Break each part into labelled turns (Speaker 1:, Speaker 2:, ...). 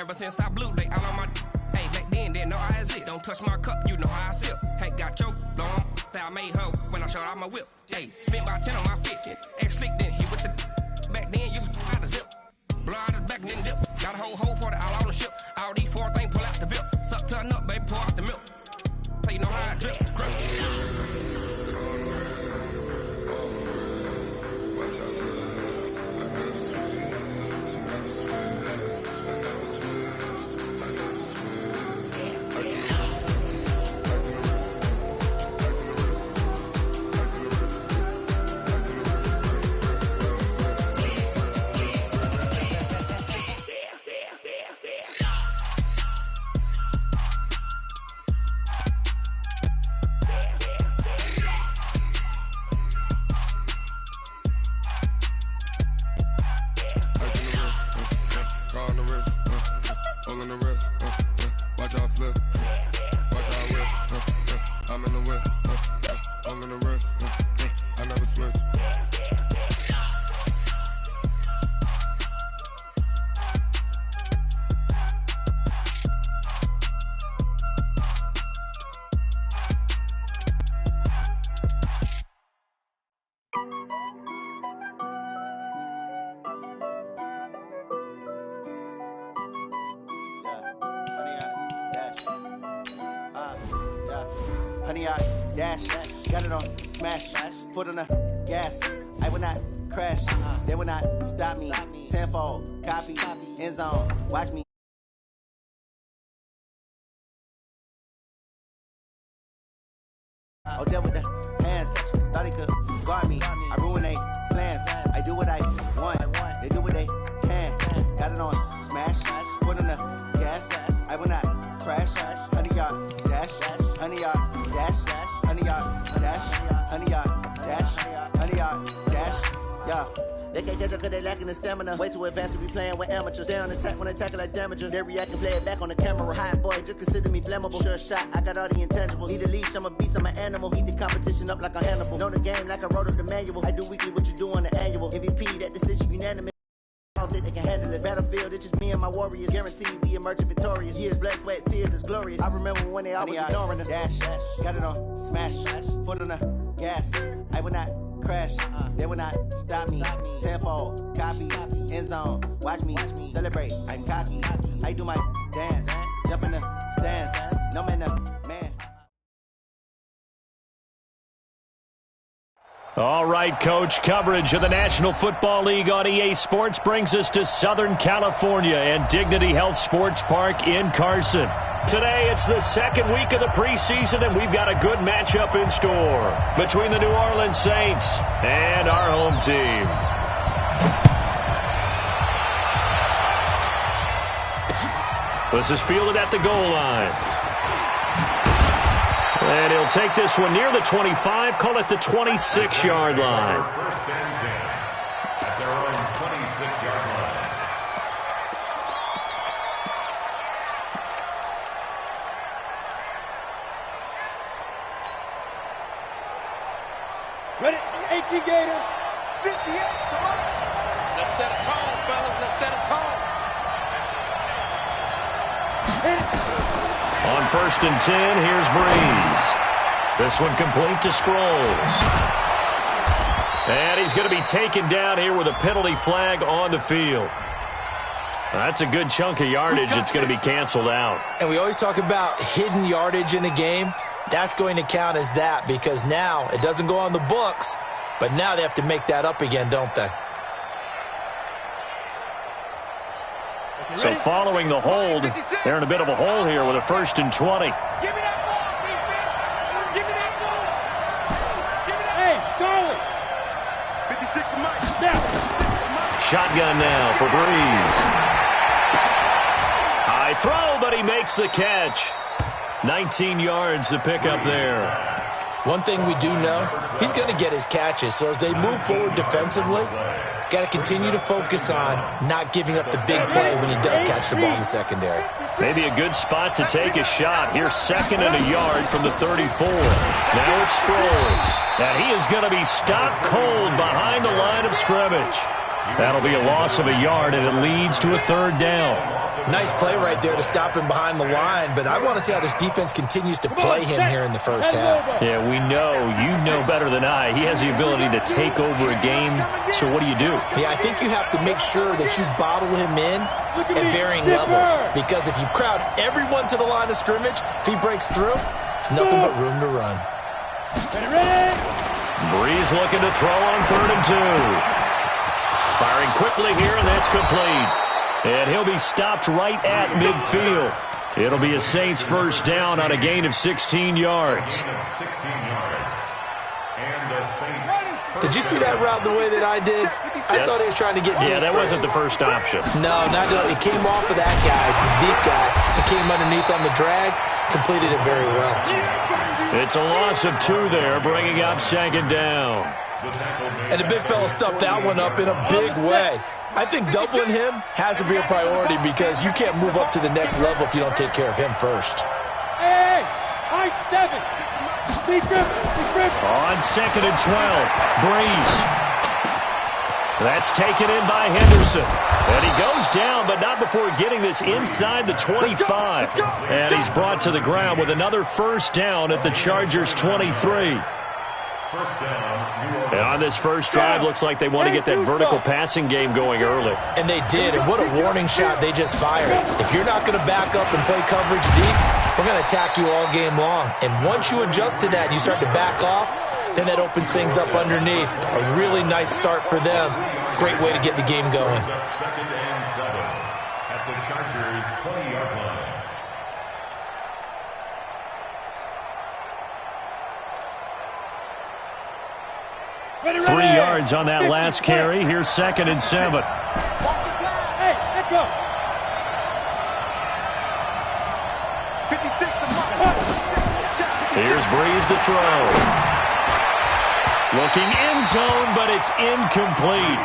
Speaker 1: Ever since I blew, they all on my hey, back then, didn't know I exist. Don't touch my cup, you know how I sip. Hey, got your long, say I made her when I showed out my whip. Hey, spent about 10 on my fit. Ex-slick, then hit with the back then, used to out the zip. Blow out his back and then dip. Got a whole party all on the ship. All these four things pull out the VIP. Suck to a nut, baby, pour out the milk. So you know how I drip.
Speaker 2: Honey, I dash, got it on smash, foot on the gas. I will not crash, they will not stop me. Tenfold, copy, end zone, watch me. Oh, there with the hands, thought he could guard me. I ruin they plans, I do what I want, they do what they can. Got it on smash, foot on the gas. I will not crash, honey, y'all dash, honey, y'all dash, honey, y'all dash, honey, y'all dash, honey, y'all dash, yeah. They can't catch up cause they lacking the stamina. Way too advanced to be playing with amateurs. Stay on attack when they tackle like damager. They react and play it back on the camera. Hot boy, just consider me flammable. Sure shot, I got all the intangibles. Need a leash, I'm a beast, I'm an animal. Eat the competition up like a Hannibal. Know the game like I wrote up the manual. I do weekly what you do on the annual. MVP, that decision unanimous. I don't think they can handle this. Battlefield, it's just me and my warriors. Guaranteed we emerge victorious. Years, blood, sweat, tears, it's glorious. I remember when they always ignoring us. Dash, got it on smash, foot on the gas. I will not crash, they will not stop me. Tenfold, copy, end zone, watch me celebrate. I'm cocky, I do my dance, jump in the stands. No man, man.
Speaker 3: All right, Coach, coverage of the National Football League on EA Sports brings us to Southern California and Dignity Health Sports Park in Carson. Today, it's the second week of the preseason, and we've got a good matchup in store between the New Orleans Saints and our home team. This is fielded at the goal line. And he'll take this one near the 25, call it the 26-yard line.
Speaker 4: First and 10 at their own 26-yard line.
Speaker 5: Ready, 18 Gator, 58, come on. Let's set a tone, fellas, let's set a tone.
Speaker 3: On first and 10, here's Breeze. This one complete to Sproles. And he's going to be taken down here with a penalty flag on the field. That's a good chunk of yardage. It's going to be canceled out.
Speaker 6: And we always talk about hidden yardage in a game. That's going to count as that because now it doesn't go on the books, but now they have to make that up again, don't they?
Speaker 3: So following the hold, they're in a bit of a hole here with a first and 20.
Speaker 5: Give me that ball, defense. Give me that ball. Give me that. Hey, Charlie. 56 to Mike. Now.
Speaker 3: Shotgun now for Breeze. High throw, but he makes the catch. 19 yards to pick up there.
Speaker 6: One thing we do know, he's going to get his catches. So as they move forward defensively, got to continue to focus on not giving up the big play when he does catch the ball in the secondary.
Speaker 3: Maybe a good spot to take a shot. Here's second and a yard from the 34. Now it's Sproles. And he is going to be stopped cold behind the line of scrimmage. That'll be a loss of a yard, and it leads to a third down.
Speaker 6: Nice play right there to stop him behind the line, but I want to see how this defense continues to play him here in the first half.
Speaker 3: Yeah, we know. You know better than I. He has the ability to take over a game, so what do you do?
Speaker 6: Yeah, I think you have to make sure that you bottle him in at varying levels, because if you crowd everyone to the line of scrimmage, if he breaks through, it's nothing but room to run.
Speaker 3: Breeze looking to throw on 3rd and 2. Firing quickly here, and that's complete. And he'll be stopped right at midfield. It'll be a Saints first down on a gain of 16 yards.
Speaker 6: Did you see that route the way that I did? I thought he was trying to get deep.
Speaker 3: Yeah, that wasn't the first option.
Speaker 6: No, not at all. It came off of that guy, the deep guy, and came underneath on the drag. Completed it very well.
Speaker 3: It's a loss of 2 there, bringing up 2nd down.
Speaker 6: And the big fella stuffed that one up in a big way. I think doubling him has to be a priority because you can't move up to the next level if you don't take care of him first.
Speaker 5: Hey, I 7.
Speaker 3: On 2nd and 12, Breeze. That's taken in by Henderson. And he goes down, but not before getting this inside the 25. And he's brought to the ground with another first down at the Chargers' 23. And on this first drive, looks like they want to get that vertical passing game going early.
Speaker 6: And they did, and what a warning shot they just fired. If you're not going to back up and play coverage deep, we're going to attack you all game long. And once you adjust to that and you start to back off, then that opens things up underneath. A really nice start for them. Great way to get the game going.
Speaker 4: 2nd and 7 at the Chargers' 20-yard line.
Speaker 5: Ready.
Speaker 3: 3 yards on that last carry. Here's 2nd and 7.
Speaker 5: Hey, let's go. 56.
Speaker 3: Here's Breeze to throw. Looking end zone, but it's incomplete.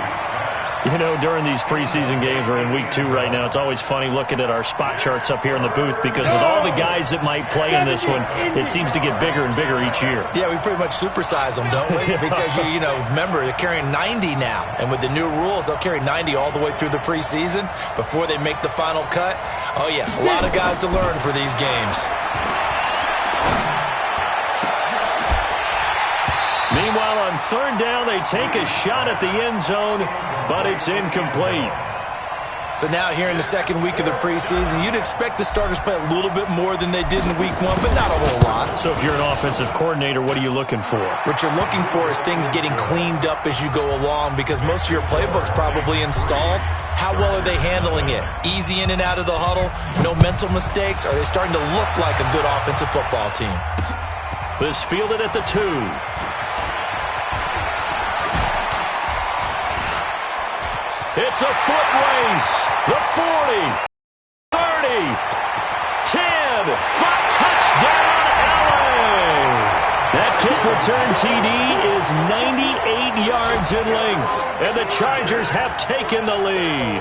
Speaker 3: You know, during these preseason games, we're in week 2 right now, it's always funny looking at our spot charts up here in the booth because with all the guys that might play in this one, it seems to get bigger and bigger each year.
Speaker 6: Yeah, we pretty much supersize them, don't we? Because, you know, remember, they're carrying 90 now. And with the new rules, they'll carry 90 all the way through the preseason before they make the final cut. Oh, yeah, a lot of guys to learn for these games.
Speaker 3: Meanwhile, on 3rd down, they take a shot at the end zone, but it's incomplete.
Speaker 6: So now here in the 2nd week of the preseason, you'd expect the starters to play a little bit more than they did in week 1, but not a whole lot.
Speaker 3: So if you're an offensive coordinator, what are you looking for?
Speaker 6: What you're looking for is things getting cleaned up as you go along because most of your playbook's probably installed. How well are they handling it? Easy in and out of the huddle? No mental mistakes? Are they starting to look like a good offensive football team?
Speaker 3: This fielded at the 2. It's a foot race. The 40, 30, 10, for touchdown, LA. That kick return TD is 98 yards in length, and the Chargers have taken the lead.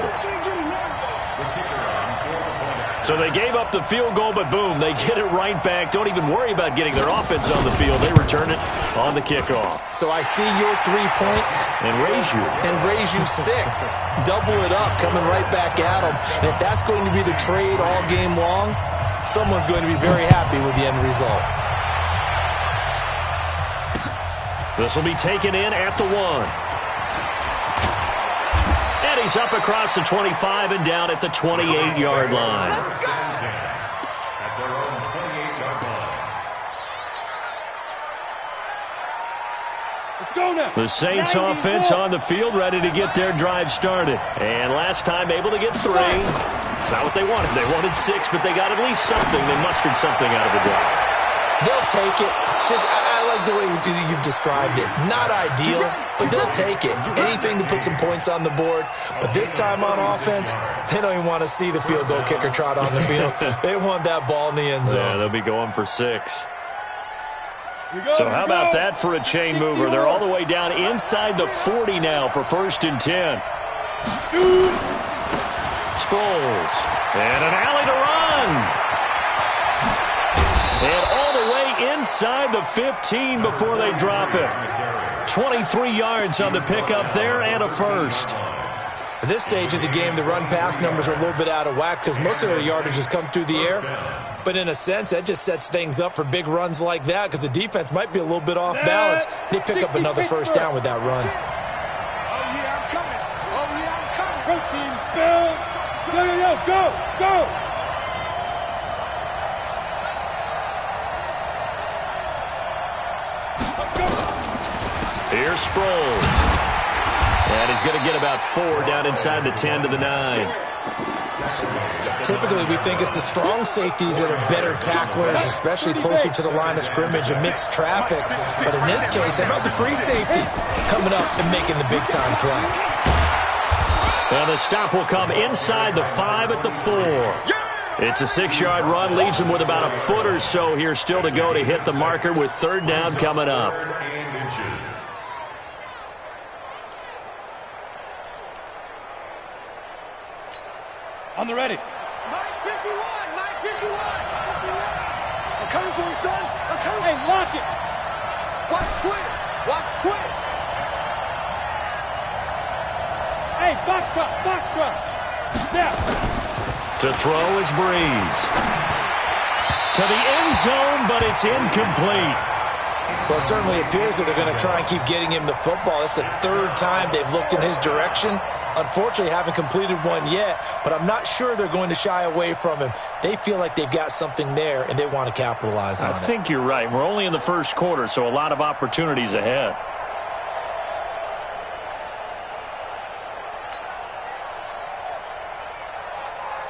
Speaker 3: So they gave up the field goal, but boom, they get it right back. Don't even worry about getting their offense on the field. They return it on the kickoff.
Speaker 6: So I see your 3 points.
Speaker 3: And raise you
Speaker 6: 6. Double it up, coming right back at them. And if that's going to be the trade all game long, someone's going to be very happy with the end result.
Speaker 3: This will be taken in at the 1. And he's up across the 25 and down at the 28-yard line.
Speaker 4: At their own 28-yard line.
Speaker 5: Let's go now.
Speaker 3: The Saints offense on the field, ready to get their drive started. And last time able to get 3. It's not what they wanted. They wanted 6, but they got at least something. They mustered something out of the drive.
Speaker 6: They'll take it. I like the way you've described it. Not ideal, but they'll take it. Anything to put some points on the board. But this time on offense, they don't even want to see the field goal kicker trot on the field. They want that ball in the end zone.
Speaker 3: Yeah, they'll be going for 6. So how about that for a chain mover? They're all the way down inside the 40 now for 1st and 10. Sproles. And an alley to run. And all the way inside the 15 before they drop it. 23 yards on the pickup there and a first.
Speaker 6: At this stage of the game, the run-pass numbers are a little bit out of whack because most of their yardage has come through the air. But in a sense, that just sets things up for big runs like that because the defense might be a little bit off balance. They pick up another first down with that run.
Speaker 5: Oh, yeah, I'm coming. Oh, yeah, I'm coming. Go, team, spill. Go.
Speaker 3: Here's Sproles. And he's going to get about 4 down inside the 10 to the 9.
Speaker 6: Typically, we think it's the strong safeties that are better tacklers, especially closer to the line of scrimmage amidst traffic. But in this case, how about the free safety coming up and making the big-time play?
Speaker 3: Well, the stop will come inside the 5 at the 4. It's a 6-yard run, leaves him with about a foot or so here still to go to hit the marker with 3rd down coming up.
Speaker 5: On the ready. Mike 51. I'm coming for you, son. I'm coming. Hey, lock it. Watch twins. Hey, box truck. Now.
Speaker 3: To throw is Breeze. To the end zone, but it's incomplete.
Speaker 6: Well, it certainly appears that they're going to try and keep getting him the football. It's the 3rd time they've looked in his direction. Unfortunately, haven't completed one yet, but I'm not sure they're going to shy away from him. They feel like they've got something there, and they want to capitalize on it.
Speaker 3: I think you're right. We're only in the first quarter, so a lot of opportunities ahead.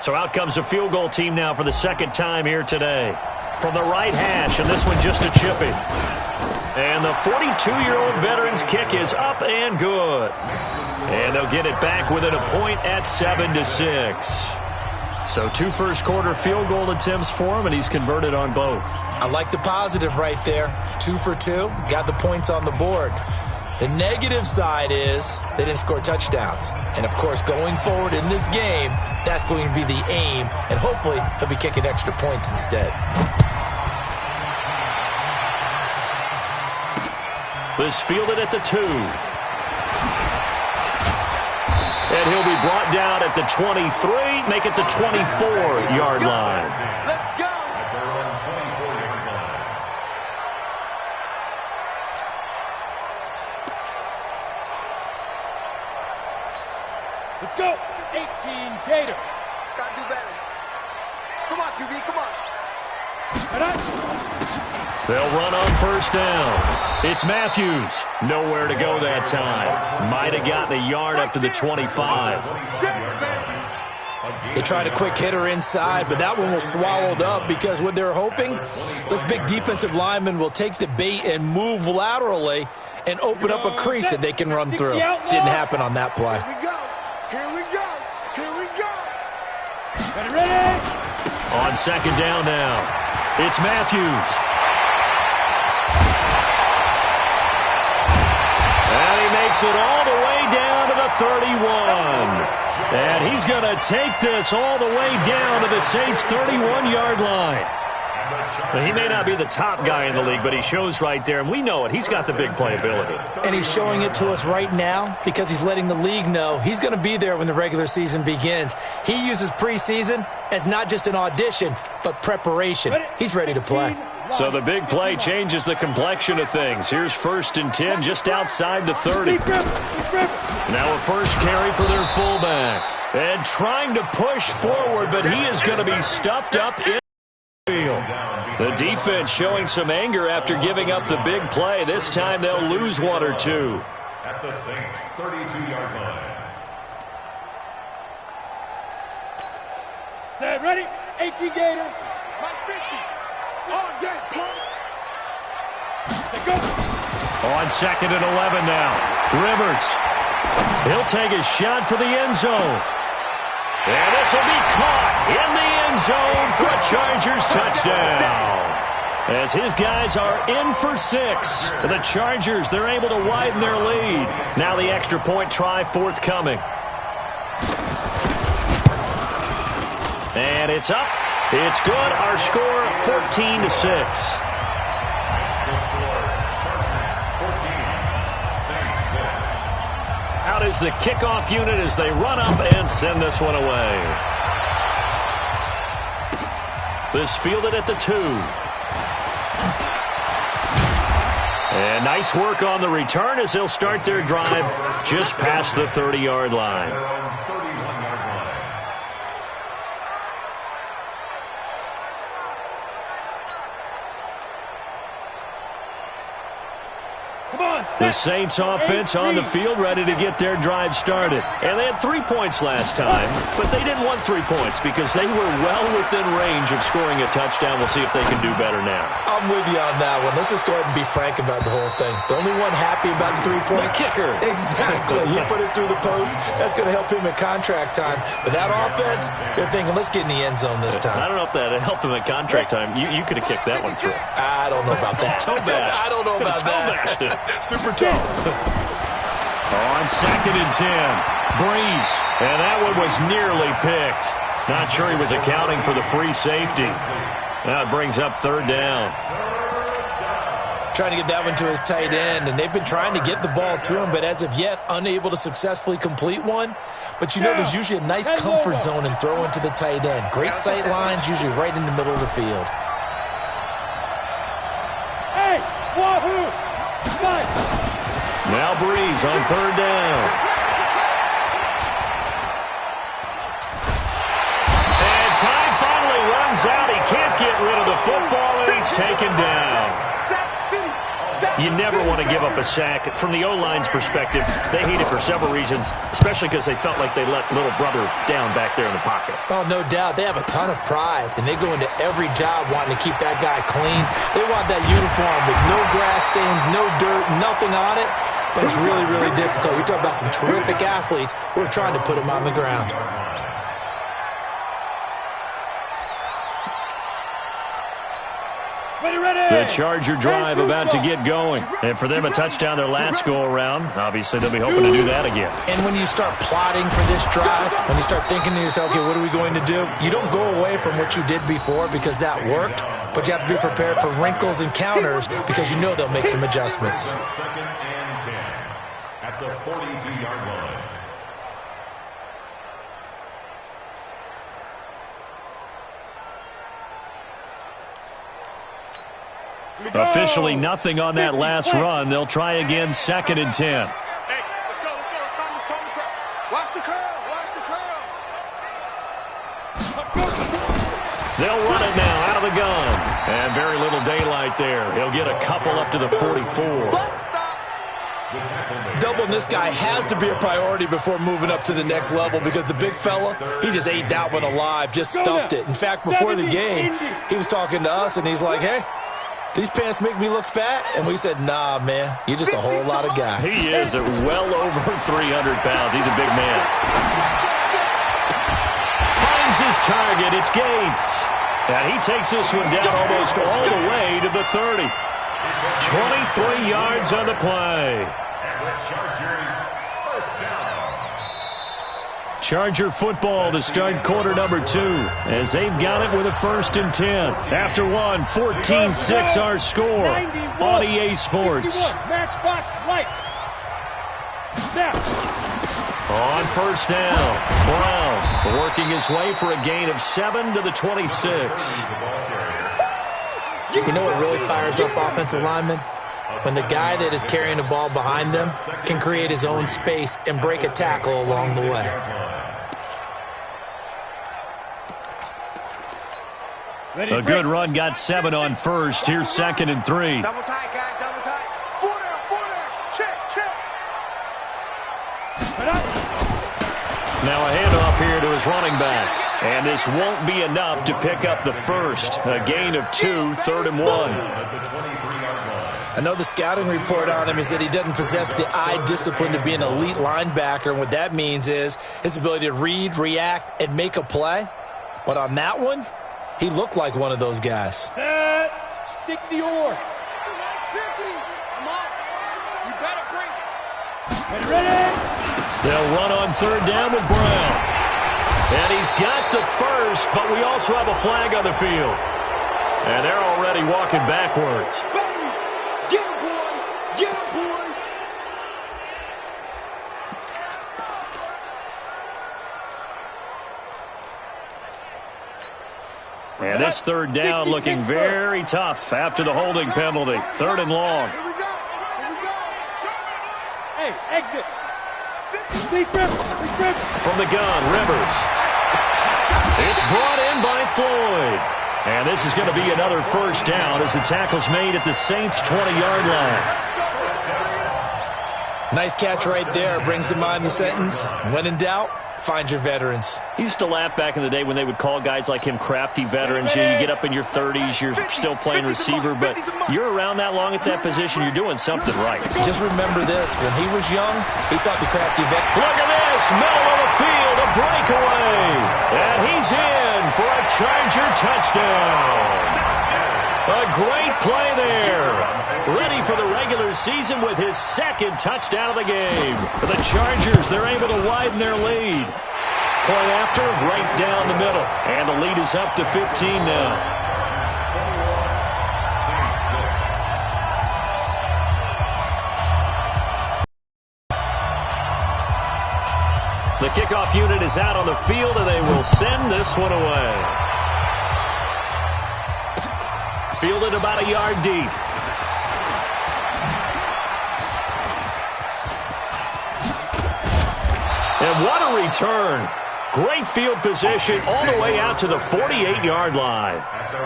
Speaker 3: So out comes a field goal team now for the 2nd time here today. From the right hash, and this one just a chippy. And the 42-year-old veteran's kick is up and good. And they'll get it back within a point at 7-6. So 2 first-quarter field goal attempts for him, and he's converted on both.
Speaker 6: I like the positive right there. 2 for 2, got the points on the board. The negative side is they didn't score touchdowns. And, of course, going forward in this game, that's going to be the aim, and hopefully he'll be kicking extra points instead.
Speaker 3: This fielded at the 2. And he'll be brought down at the 23, make it the 24-yard line.
Speaker 5: Let's go.
Speaker 4: At their own 24-yard line.
Speaker 5: Let's go. 18 Gator. Gotta do better. Come on, QB, come on.
Speaker 3: They'll run on first down. It's Matthews. Nowhere to go that time. Might have gotten a yard up to the 25.
Speaker 6: They tried a quick hitter inside, but that one was swallowed up because what they're hoping, those big defensive linemen will take the bait and move laterally and open up a crease that they can run through. Didn't happen on that play.
Speaker 5: Here we go. Ready?
Speaker 3: On 2nd down now, it's Matthews. And he makes it all the way down to the 31. And he's going to take this all the way down to the Saints' 31-yard line. He may not be the top guy in the league, but he shows right there, and we know it. He's got the big playability.
Speaker 6: And he's showing it to us right now because he's letting the league know he's going to be there when the regular season begins. He uses preseason as not just an audition, but preparation. He's ready to play.
Speaker 3: So the big play changes the complexion of things. Here's 1st and 10 just outside the 30. Now a first carry for their fullback. And trying to push forward, but he is going to be stuffed up in the field. The defense showing some anger after giving up the big play. This time they'll lose 1 or 2.
Speaker 4: At the Saints' 32-yard line.
Speaker 5: Set, ready? 18 Gator. Mike 50. On deck, play. Go.
Speaker 3: On 2nd and 11 now. Rivers. He'll take a shot for the end zone. And this will be caught in the end zone for a Chargers touchdown. As his guys are in for 6. The Chargers, they're able to widen their lead. Now the extra point try forthcoming. And it's up. It's good. Our score 14-6. Out is is the kickoff unit as they run up and send this one away. This fielded at the 2. And nice work on the return as they'll start their drive just past the 30-yard line. The Saints offense on the field ready to get their drive started. And they had 3 points last time, but they didn't want 3 points because they were well within range of scoring a touchdown. We'll see if they can do better now.
Speaker 6: I'm with you on that one. Let's just go ahead and be frank about the whole thing. The only one happy about the 3-point
Speaker 3: kicker.
Speaker 6: Exactly. He put it through the post. That's going to help him in contract time. But that offense, they're thinking, let's get in the end zone this time.
Speaker 3: I don't know if that helped him at contract time. You could have kicked that one through.
Speaker 6: I don't know about that.
Speaker 3: Toe bash.
Speaker 6: I don't know about that. Super toe.
Speaker 3: On 2nd and 10. Breeze. And that one was nearly picked. Not sure he was accounting for the free safety. Now it brings up 3rd down.
Speaker 6: Trying to get that one to his tight end, and they've been trying to get the ball to him, but as of yet, unable to successfully complete one. But you know there's usually a nice comfort zone in throwing to the tight end. Great sight lines, usually right in the middle of the field.
Speaker 5: Hey, wahoo! Nice.
Speaker 3: Now Breeze on 3rd down. And time finally runs out. He can't get rid of the football, and he's taken down. You never want to give up a sack. From the O-line's perspective, they hate it for several reasons, especially because they felt like they let little brother down back there in the pocket.
Speaker 6: Oh, no doubt. They have a ton of pride, and they go into every job wanting to keep that guy clean. They want that uniform with no grass stains, no dirt, nothing on it. But it's really, really difficult. You're talking about some terrific athletes who are trying to put him on the ground.
Speaker 3: The Charger drive about to get going. And for them, a touchdown their last go-around. Obviously, they'll be hoping to do that again.
Speaker 6: And when you start plotting for this drive, when you start thinking to yourself, okay, what are we going to do? You don't go away from what you did before because that worked, but you have to be prepared for wrinkles and counters because you know they'll make some adjustments.
Speaker 4: 2nd and 10 at the 42-yard line.
Speaker 3: Officially nothing on that last run. They'll try again 2nd and 10.
Speaker 5: Hey, let's go. Watch the curl. Watch the curls.
Speaker 3: They'll run it now out of the gun. And very little daylight there. He'll get a couple up to the 44.
Speaker 6: Doubling this guy has to be a priority before moving up to the next level because the big fella, he just ate that one alive, just stuffed it. In fact, before the game, he was talking to us, and he's like, hey, these pants make me look fat? And we said, nah, man, you're just a whole lot of guy.
Speaker 3: He is at well over 300 pounds. He's a big man. Finds his target. It's Gates. And he takes this one down almost all the way to the 30. 23 yards on the play. Charger football to start quarter number 2 as they've got it with a 1st and 10. After one, 14-6 our score on EA Sports.
Speaker 5: Matchbox lights. Snap.
Speaker 3: On 1st down, Brown working his way for a gain of 7 to the 26.
Speaker 6: You know what really fires up offensive linemen? When the guy that is carrying the ball behind them can create his own space and break a tackle along the way.
Speaker 3: A good run got 7 on 1st. Here's 2nd and 3.
Speaker 5: Double tight, guys. Double tight. 4 down. Check.
Speaker 3: Now a handoff here to his running back. And this won't be enough to pick up the 1st. A gain of 2, 3rd and 1.
Speaker 6: I know the scouting report on him is that he doesn't possess the eye discipline to be an elite linebacker. And what that means is his ability to read, react, and make a play. But on that one, he looked like one of those guys.
Speaker 5: Set. 60 or. 50. Come on. You better bring it. Ready.
Speaker 3: They'll run on 3rd down with Brown. And he's got the 1st, but we also have a flag on the field. And they're already walking backwards.
Speaker 5: Get him, boy.
Speaker 3: last third down looking very tough after the holding penalty. 3rd and long.
Speaker 5: Here we go. Hey, exit.
Speaker 3: From the gun, Rivers. It's brought in by Floyd. And this is going to be another first down as the tackle's made at the Saints' 20-yard line.
Speaker 6: Nice catch right there. Brings to mind the sentence, when in doubt, find your veterans.
Speaker 3: I used to laugh back in the day when they would call guys like him crafty veterans. You get up in your 30s, you're still playing receiver, but you're around that long at that position, you're doing something right.
Speaker 6: Just remember this, when he was young, he thought the crafty veteran.
Speaker 3: Look at this, middle of the field, a breakaway. And he's in for a Charger touchdown. A great play there. Ready for the regular season with his 2nd touchdown of the game. For the Chargers, they're able to widen their lead. Play after, right down the middle. And the lead is up to 15 now. The kickoff unit is out on the field, and they will send this one away. Fielded about a yard deep. And what a return. Great field position all the way out to the 48-yard line.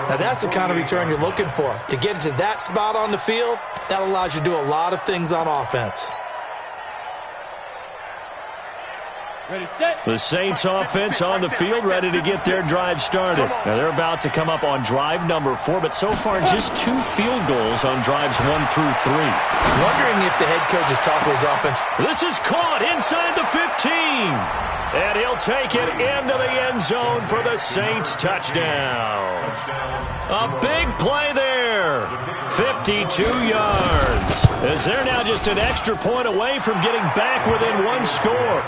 Speaker 6: Now that's the kind of return you're looking for. To get to that spot on the field, that allows you to do a lot of things on offense.
Speaker 5: Ready, set.
Speaker 3: The Saints offense on the field, ready to get their drive started. Now they're about to come up on drive number 4, but so far just 2 field goals on drives 1 through 3.
Speaker 6: Wondering if the head coach is talking to his offense.
Speaker 3: This is caught inside the 15. And he'll take it into the end zone for the Saints touchdown. A big play there. 52 yards. As they're now just an extra point away from getting back within 1 score.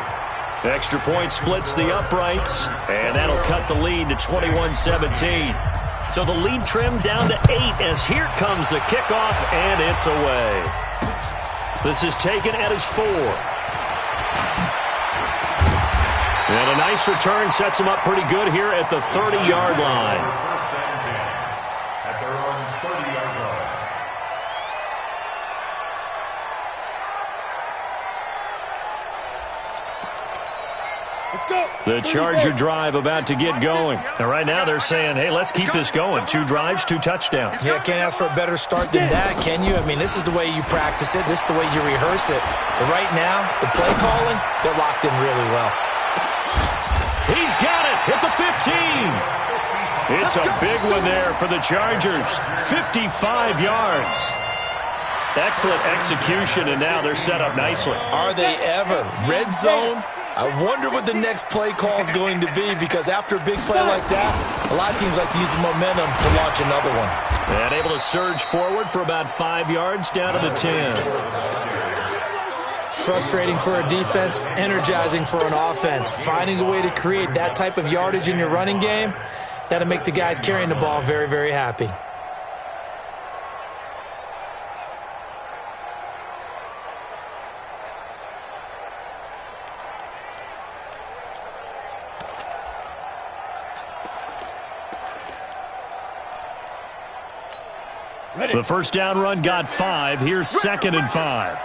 Speaker 3: Extra point splits the uprights, and that'll cut the lead to 21-17. So the lead trimmed down to 8 as here comes the kickoff, and it's away. This is taken at his 4. And a nice return sets him up pretty good here at the 30-yard line. The Charger drive about to get going. And right now they're saying, hey, let's keep this going. 2 drives, 2 touchdowns.
Speaker 6: Yeah, can't ask for a better start than that, can you? I mean, this is the way you practice it. This is the way you rehearse it. But right now, the play calling, they're locked in really well.
Speaker 3: He's got it at the 15. It's a big one there for the Chargers. 55 yards. Excellent execution, and now they're set up nicely.
Speaker 6: Are they ever? Red zone? I wonder what the next play call is going to be, because after a big play like that, a lot of teams like to use the momentum to launch another one.
Speaker 3: And able to surge forward for about 5 yards down to the 10.
Speaker 6: Frustrating for a defense, energizing for an offense. Finding a way to create that type of yardage in your running game, that'll make the guys carrying the ball very, very happy.
Speaker 3: The first down run got 5. Here's 2nd and 5.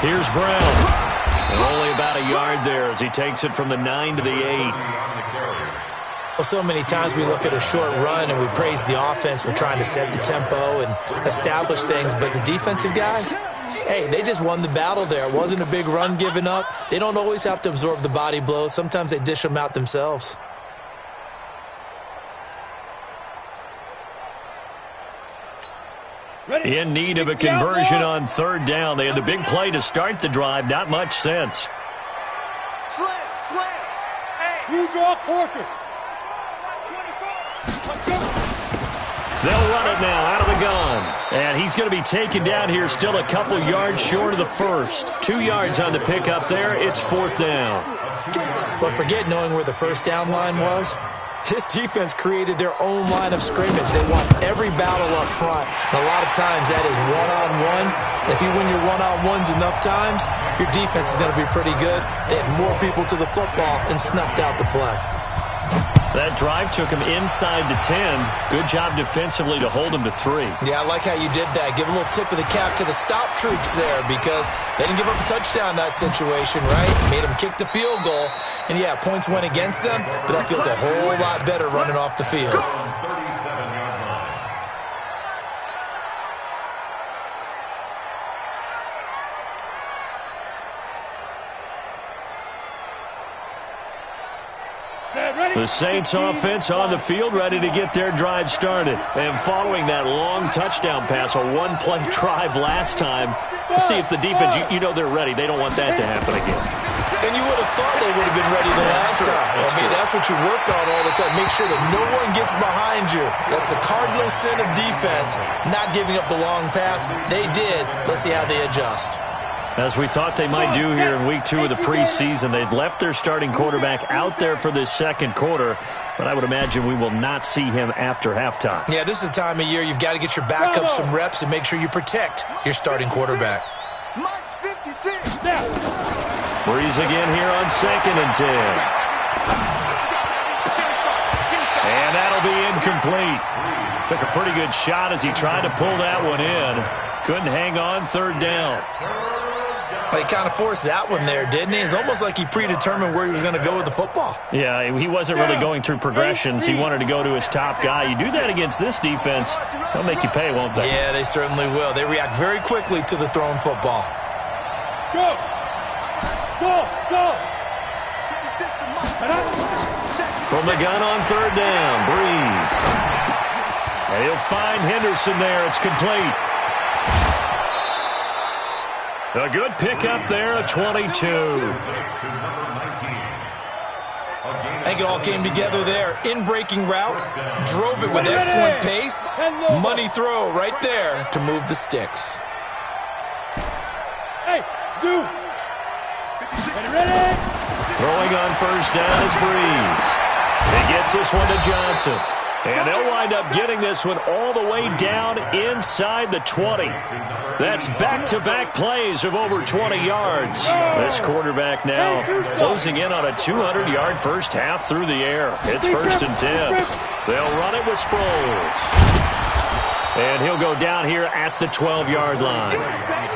Speaker 3: Here's Brown. And only about a yard there as he takes it from the 9 to the 8.
Speaker 6: Well, so many times we look at a short run and we praise the offense for trying to set the tempo and establish things, but the defensive guys, hey, they just won the battle there. It wasn't a big run given up. They don't always have to absorb the body blows. Sometimes they dish them out themselves.
Speaker 3: In need of a conversion on 3rd down. They had the big play to start the drive. Not much sense.
Speaker 5: Slam. Hey, you draw quarters.
Speaker 3: They'll run it now out of the gun. And he's going to be taken down here, still a couple yards short of the first. 2 yards on the pickup there. It's 4th down.
Speaker 6: But forget knowing where the first down line was. This defense created their own line of scrimmage. They want every battle up front. And a lot of times that is one-on-one. If you win your one-on-ones enough times, your defense is going to be pretty good. They had more people to the football and snuffed out the play.
Speaker 3: That drive took him inside the 10. Good job defensively to hold him to 3.
Speaker 6: Yeah, I like how you did that. Give a little tip of the cap to the stop troops there because they didn't give up a touchdown in that situation, right? Made them kick the field goal. And, yeah, points went against them, but that feels a whole lot better running off the field.
Speaker 3: The Saints offense on the field, ready to get their drive started. And following that long touchdown pass, a one-play drive last time, see if the defense, you know they're ready. They don't want that to happen again.
Speaker 6: And you would have thought they would have been ready the last time. That's what you work on all the time. Make sure that no one gets behind you. That's the cardinal sin of defense, not giving up the long pass. They did. Let's see how they adjust.
Speaker 3: As we thought they might do here in week 2 of the preseason, they've left their starting quarterback out there for this second quarter, but I would imagine we will not see him after halftime.
Speaker 6: Yeah, this is the time of year you've got to get your backup some reps and make sure you protect your starting quarterback.
Speaker 3: Breeze again here on 2nd and 10. And that'll be incomplete. Took a pretty good shot as he tried to pull that one in. Couldn't hang on 3rd down.
Speaker 6: He kind of forced that one there, didn't he? It's almost like he predetermined where he was going to go with the football.
Speaker 3: Yeah, he wasn't really going through progressions. He wanted to go to his top guy. You do that against this defense, they'll make you pay, won't they?
Speaker 6: Yeah, they certainly will. They react very quickly to the thrown football.
Speaker 5: Go! Go! Go!
Speaker 3: From the gun on 3rd down, Breeze. And he'll find Henderson there. It's complete. A good pickup there at 22.
Speaker 6: I think it all came together there. In-breaking route, drove it with excellent pace. Money throw right there to move the sticks.
Speaker 5: Hey, Zoo! Ready?
Speaker 3: Throwing on 1st down is Breeze. He gets this one to Johnson. And they'll wind up getting this one all the way down inside the 20. That's back-to-back plays of over 20 yards. This quarterback now closing in on a 200-yard first half through the air. It's 1st and 10. They'll run it with Sproles. And he'll go down here at the 12-yard line.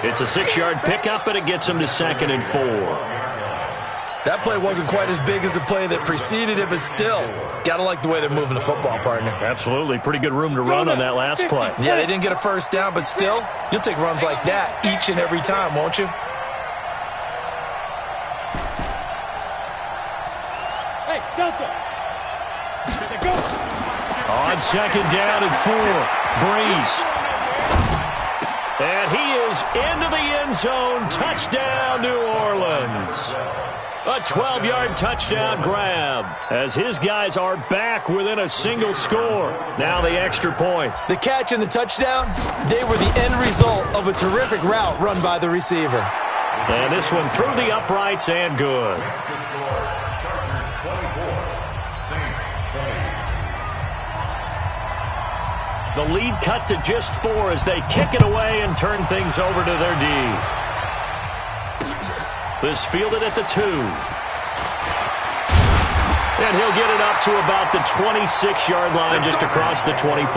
Speaker 3: It's a 6-yard pickup, and it gets him to 2nd and 4.
Speaker 6: That play wasn't quite as big as the play that preceded it, but still, got to like the way they're moving the football, partner.
Speaker 3: Absolutely. Pretty good room to run on that last play.
Speaker 6: Yeah, they didn't get a first down, but still, you'll take runs like that each and every time, won't you?
Speaker 5: Hey, Delta! Go!
Speaker 3: On 2nd down and 4, Breeze. And he is into the end zone. Touchdown, New Orleans. A 12-yard touchdown grab as his guys are back within a single score. Now the extra point.
Speaker 6: The catch and the touchdown, they were the end result of a terrific route run by the receiver.
Speaker 3: And this one through the uprights and good. The lead cut to just 4 as they kick it away and turn things over to their D. This fielded at the 2. And he'll get it up to about the 26-yard line, just across the 25.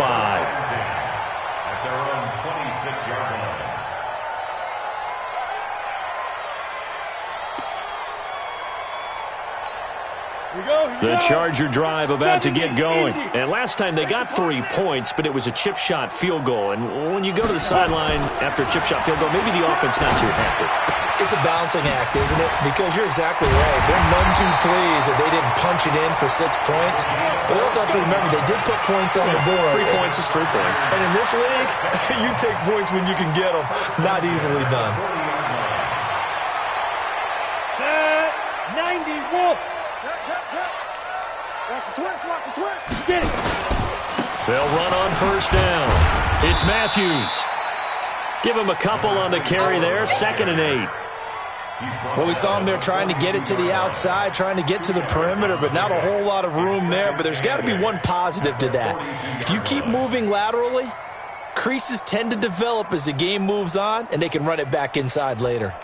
Speaker 4: At their own 26-yard line.
Speaker 3: The Charger drive about to get going. And last time they got 3 points, but it was a chip shot field goal. And when you go to the sideline after a chip shot field goal, maybe the offense not too happy.
Speaker 6: It's a balancing act, isn't it? Because you're exactly right. They're none too pleased that they didn't punch it in for 6 points. But they also have to remember they did put points on the board.
Speaker 3: 3 points is 3 points.
Speaker 6: And in this league, you take points when you can get them. Not easily done.
Speaker 5: Set 91. Watch the twist, watch the twist. Get it.
Speaker 3: They'll run on 1st down. It's Matthews. Give him a couple on the carry there. 2nd and 8.
Speaker 6: Well, we saw him there trying to get it to the outside, trying to get to the perimeter, but not a whole lot of room there. But there's got to be one positive to that. If you keep moving laterally, creases tend to develop as the game moves on, and they can run it back inside later.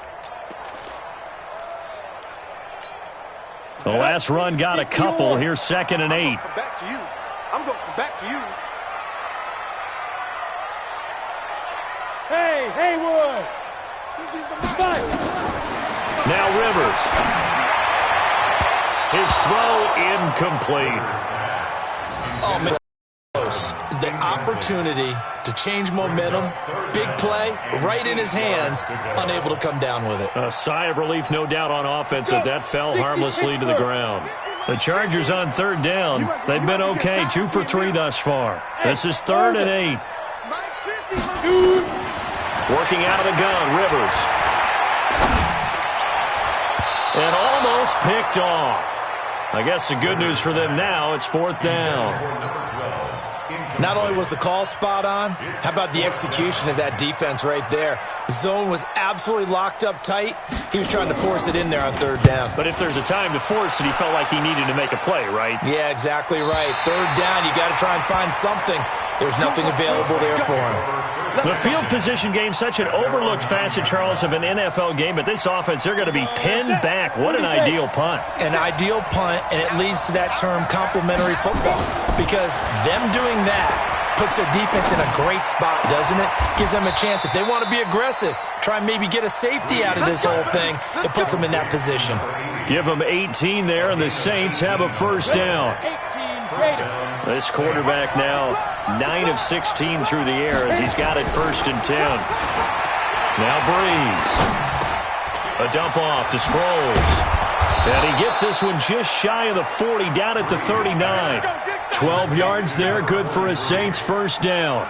Speaker 3: The last run got a couple. Here's 2nd and 8.
Speaker 5: Back to you. I'm going to come back to you. Hey, Haywood.
Speaker 3: Now Rivers. His throw incomplete.
Speaker 6: Oh, man. The opportunity to change momentum, big play, right in his hands, unable to come down with it.
Speaker 3: A sigh of relief, no doubt, on offense that fell harmlessly to the ground. The Chargers on 3rd down. They've been okay, 2 for 3 thus far. This is 3rd and 8. Working out of the gun, Rivers. And almost picked off. I guess the good news for them now, it's 4th down.
Speaker 6: Not only was the call spot on, how about the execution of that defense right there? The zone was absolutely locked up tight. He was trying to force it in there on 3rd down.
Speaker 3: But if there's a time to force it, he felt like he needed to make a play, right?
Speaker 6: Yeah, exactly right. 3rd down, you got to try and find something. There's nothing available there for him.
Speaker 3: The field position game, such an overlooked facet, Charles, of an NFL game, but this offense, they're going to be pinned back. What an ideal punt.
Speaker 6: An ideal punt, and it leads to that term complementary football, because them doing that puts their defense in a great spot, doesn't it? Gives them a chance. If they want to be aggressive, try and maybe get a safety out of this whole thing, it puts them in that position.
Speaker 3: Give them 18 there, and the Saints have a 1st down. This quarterback now 9 of 16 through the air as he's got it 1st and 10. Now Breeze. A dump off to Sproles. And he gets this one just shy of the 40, down at the 39. 12 yards there, good for a Saints 1st down.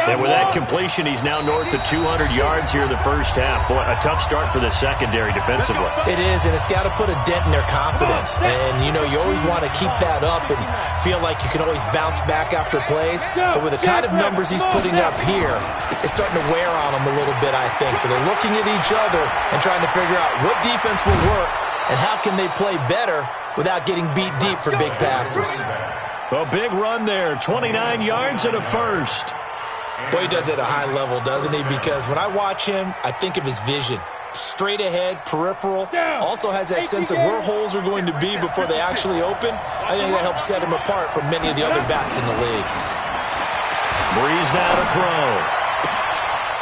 Speaker 3: And with that completion, he's now north of 200 yards here in the 1st half. Boy, a tough start for the secondary defensively.
Speaker 6: It is, and it's got to put a dent in their confidence. And, you know, you always want to keep that up and feel like you can always bounce back after plays. But with the kind of numbers he's putting up here, it's starting to wear on them a little bit, I think. So they're looking at each other and trying to figure out what defense will work and how can they play better without getting beat deep for big passes.
Speaker 3: A big run there, 29 yards and a 1st.
Speaker 6: Boy, he does it at a high level, doesn't he? Because when I watch him, I think of his vision. Straight ahead, peripheral. Also has that sense of where holes are going to be before they actually open. I think that helps set him apart from many of the other backs in the league.
Speaker 3: Breeze now to throw.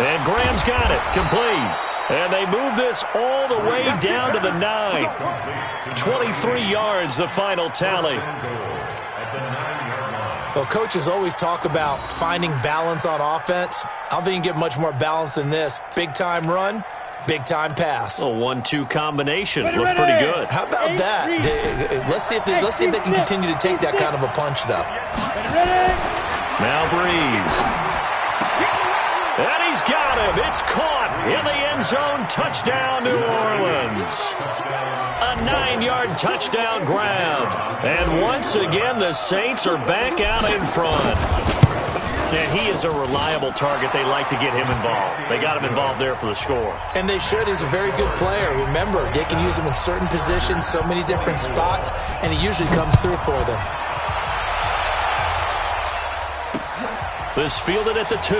Speaker 3: And Graham's got it, complete. And they move this all the way down to the 9. 23 yards, the final tally.
Speaker 6: Well, coaches always talk about finding balance on offense. I don't think you can get much more balance than this. Big-time run, big-time pass.
Speaker 3: A 1-2 combination. Looked pretty good.
Speaker 6: How about that? Let's see if they can continue to take that kind of a punch, though.
Speaker 3: Now Breeze. And he's got him. It's caught in the end zone. Touchdown, New Orleans. A 9-yard touchdown grab. And once again, the Saints are back out in front. And he is a reliable target. They like to get him involved. They got him involved there for the score.
Speaker 6: And they should. He's a very good player. Remember, they can use him in certain positions, so many different spots, and he usually comes through for them.
Speaker 3: This fielded at the 2.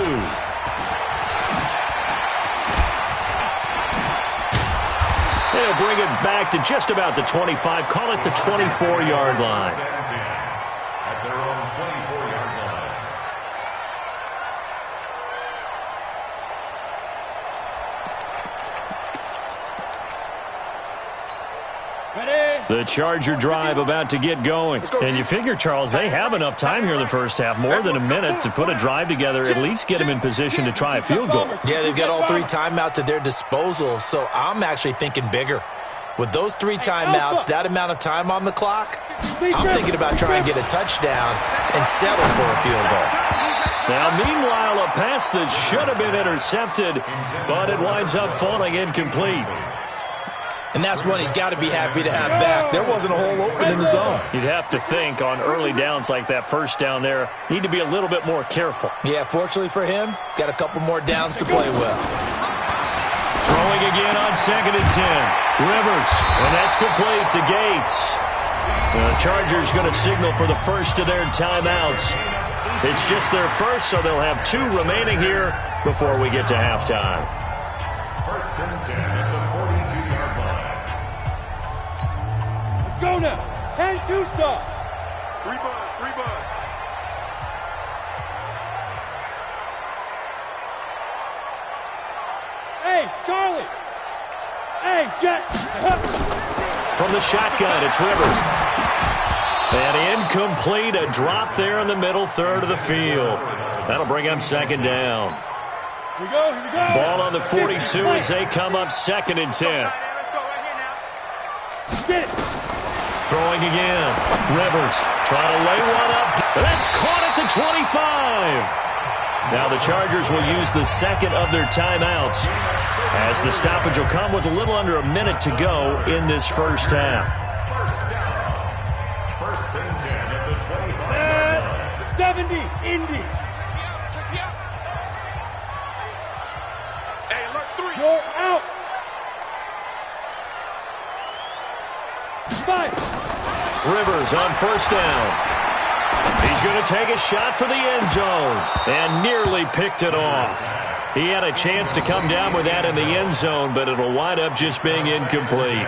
Speaker 3: They'll bring it back to just about the 25. Call it the 24-yard line.
Speaker 4: At their own 24-yard line.
Speaker 3: The Charger drive about to get going. And you figure, Charles, they have enough time here in the 1st half, more than a minute, to put a drive together, at least get them in position to try a field goal.
Speaker 6: Yeah, they've got all 3 timeouts at their disposal, so I'm actually thinking bigger. With those 3 timeouts, that amount of time on the clock, I'm thinking about trying to get a touchdown and settle for a field goal.
Speaker 3: Now, meanwhile, a pass that should have been intercepted, but it winds up falling incomplete.
Speaker 6: And that's one he's got to be happy to have back. There wasn't a hole open in the zone.
Speaker 3: You'd have to think on early downs like that 1st down there, need to be a little bit more careful.
Speaker 6: Yeah, fortunately for him, got a couple more downs to play with.
Speaker 3: Throwing again on 2nd and 10. Rivers, and that's complete to Gates. The Chargers going to signal for the first of their timeouts. It's just their first, so they'll have 2 remaining here before we get to halftime.
Speaker 4: 1st and 10 at the 42-yard line.
Speaker 5: Let's go now. 10-2 stop. 3 buds. Hey, Charlie. Hey, Jet.
Speaker 3: From the shotgun, it's Rivers. And incomplete, a drop there in the middle third of the field. That'll bring him 2nd down.
Speaker 5: Here we go.
Speaker 3: Ball on the 42 as they come up 2nd and 10.
Speaker 5: Get it.
Speaker 3: Throwing again. Rivers trying to lay one up. That's caught at the 25. Now the Chargers will use the 2nd of their timeouts as the stoppage will come with a little under a minute to go in this first half.
Speaker 4: 1st and 10 at the
Speaker 5: 70, Indy.
Speaker 7: Hey, look, 3.
Speaker 5: You're out. 5.
Speaker 3: Rivers on 1st down. He's going to take a shot for the end zone and nearly picked it off. He had a chance to come down with that in the end zone, but it'll wind up just being incomplete.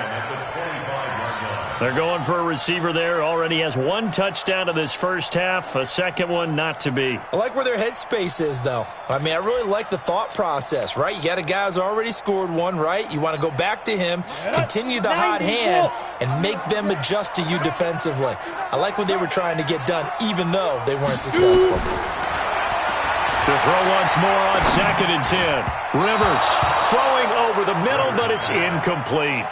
Speaker 3: They're going for a receiver there. Already has 1 touchdown in this first half. A 2nd one not to be.
Speaker 6: I like where their headspace is, though. I mean, I really like the thought process, right? You got a guy who's already scored 1, right? You want to go back to him, continue the hot hand, and make them adjust to you defensively. I like what they were trying to get done, even though they weren't successful.
Speaker 3: To throw once more on 2nd and 10. Rivers throwing over the middle, but it's incomplete.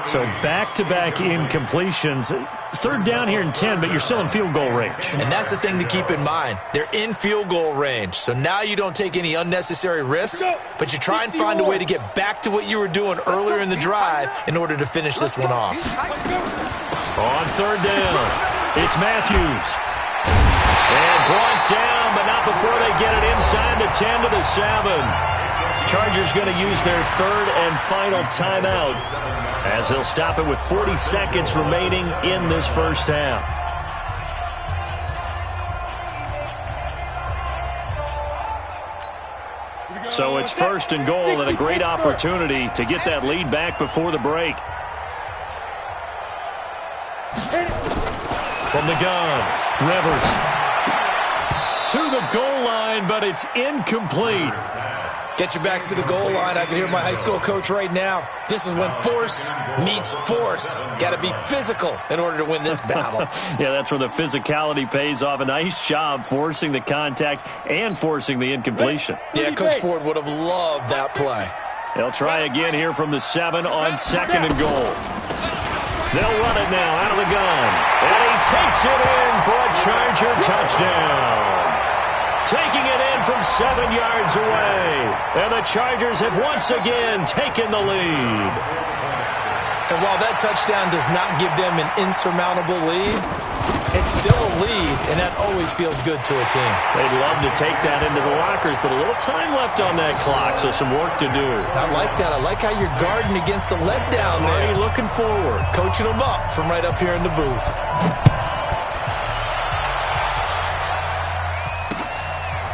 Speaker 3: So back-to-back incompletions. 3rd down here and 10, but you're still in field goal range.
Speaker 6: And that's the thing to keep in mind. They're in field goal range. So now you don't take any unnecessary risks, but you try and find a way to get back to what you were doing earlier in the drive in order to finish this one off.
Speaker 3: On 3rd down, it's Matthews. And brought down, but not before they get it inside the 10 to the 7. Chargers going to use their 3rd and final timeout as they'll stop it with 40 seconds remaining in this first half. So it's 1st and goal and a great opportunity to get that lead back before the break. From the gun, Rivers to the goal line, but it's incomplete.
Speaker 6: Get your backs to the goal line. I can hear my high school coach right now. This is when force meets force. Got to be physical in order to win this battle.
Speaker 3: Yeah, that's where the physicality pays off. A nice job forcing the contact and forcing the incompletion.
Speaker 6: Yeah, Coach Ford would have loved that play.
Speaker 3: They'll try again here from the 7 on 2nd and goal. They'll run it now out of the gun. And he takes it in for a Charger touchdown. Taking it in from 7 yards away. And the Chargers have once again taken the lead.
Speaker 6: And while that touchdown does not give them an insurmountable lead, it's still a lead, and that always feels good to a team.
Speaker 3: They'd love to take that into the lockers, but a little time left on that clock, so some work to do.
Speaker 6: I like that. I like how you're guarding against a letdown there.
Speaker 3: Already looking forward.
Speaker 6: Coaching them up from right up here in the booth.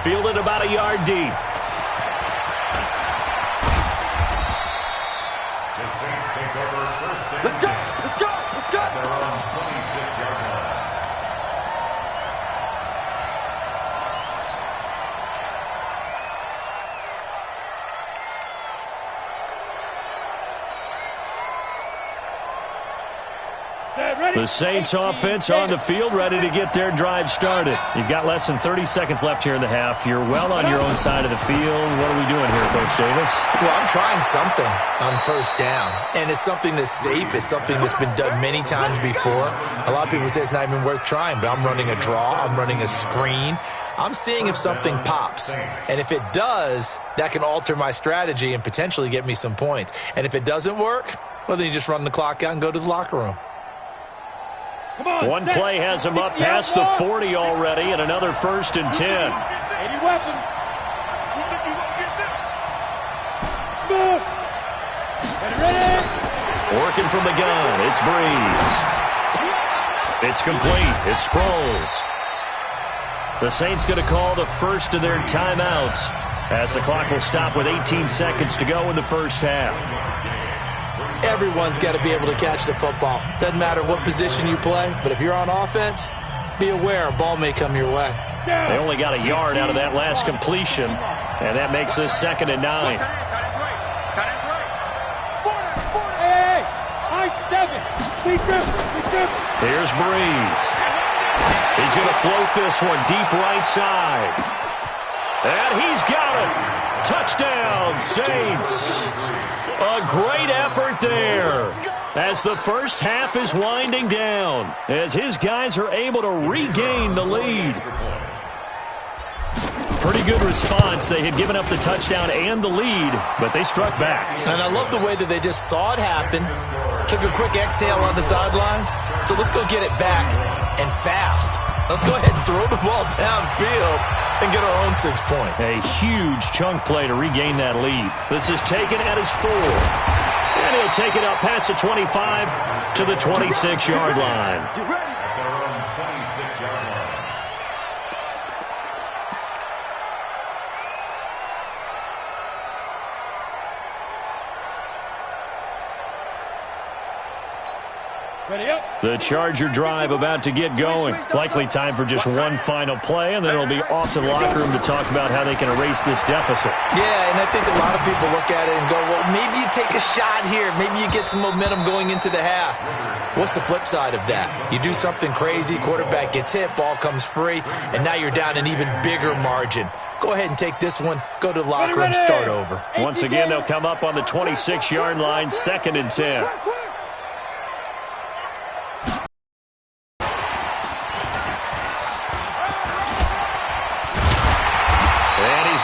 Speaker 3: Fielded about a yard deep.
Speaker 4: The Saints take over 1st and 10.
Speaker 7: Let's go.
Speaker 4: Their own 26-yard line.
Speaker 3: The Saints offense on the field, ready to get their drive started. You've got less than 30 seconds left here in the half. You're well on your own side of the field. What are we doing here, Coach Davis?
Speaker 6: Well, I'm trying something on 1st down, and it's something that's safe. It's something that's been done many times before. A lot of people say it's not even worth trying, but I'm running a draw. I'm running a screen. I'm seeing if something pops, and if it does, that can alter my strategy and potentially get me some points. And if it doesn't work, well, then you just run the clock out and go to the locker room.
Speaker 3: One play has him up past the 40 already, and another 1st and 10.
Speaker 5: 80 weapons. Smooth.
Speaker 3: Working from the gun, it's Breeze. It's complete. It's Sproles. The Saints going to call the first of their timeouts as the clock will stop with 18 seconds to go in the first half.
Speaker 6: Everyone's got to be able to catch the football. Doesn't matter what position you play, but if you're on offense, be aware a ball may come your way.
Speaker 3: They only got a yard out of that last completion, and that makes this 2nd and 9. Here's Breeze. He's going to float this one deep right side. And he's got it. Touchdown, Saints. A great effort there as the first half is winding down, as his guys are able to regain the lead. Pretty good response. They had given up the touchdown and the lead, but they struck back.
Speaker 6: And I love the way that they just saw it happen, took a quick exhale on the sidelines. So let's go get it back and fast. Let's go ahead and throw the ball downfield and get our own 6 points.
Speaker 3: A huge chunk play to regain that lead. This is taken at his 4. And he'll take it up past the 25 to the 26-yard line.
Speaker 4: At their own 26-yard line.
Speaker 3: The Charger drive about to get going. Likely time for just one final play, and then it'll be off to the locker room to talk about how they can erase this deficit.
Speaker 6: Yeah, and I think a lot of people look at it and go, well, maybe you take a shot here. Maybe you get some momentum going into the half. What's the flip side of that? You do something crazy, quarterback gets hit, ball comes free, and now you're down an even bigger margin. Go ahead and take this one, go to the locker room, start over.
Speaker 3: Once again, they'll come up on the 26-yard line, 2nd and 10.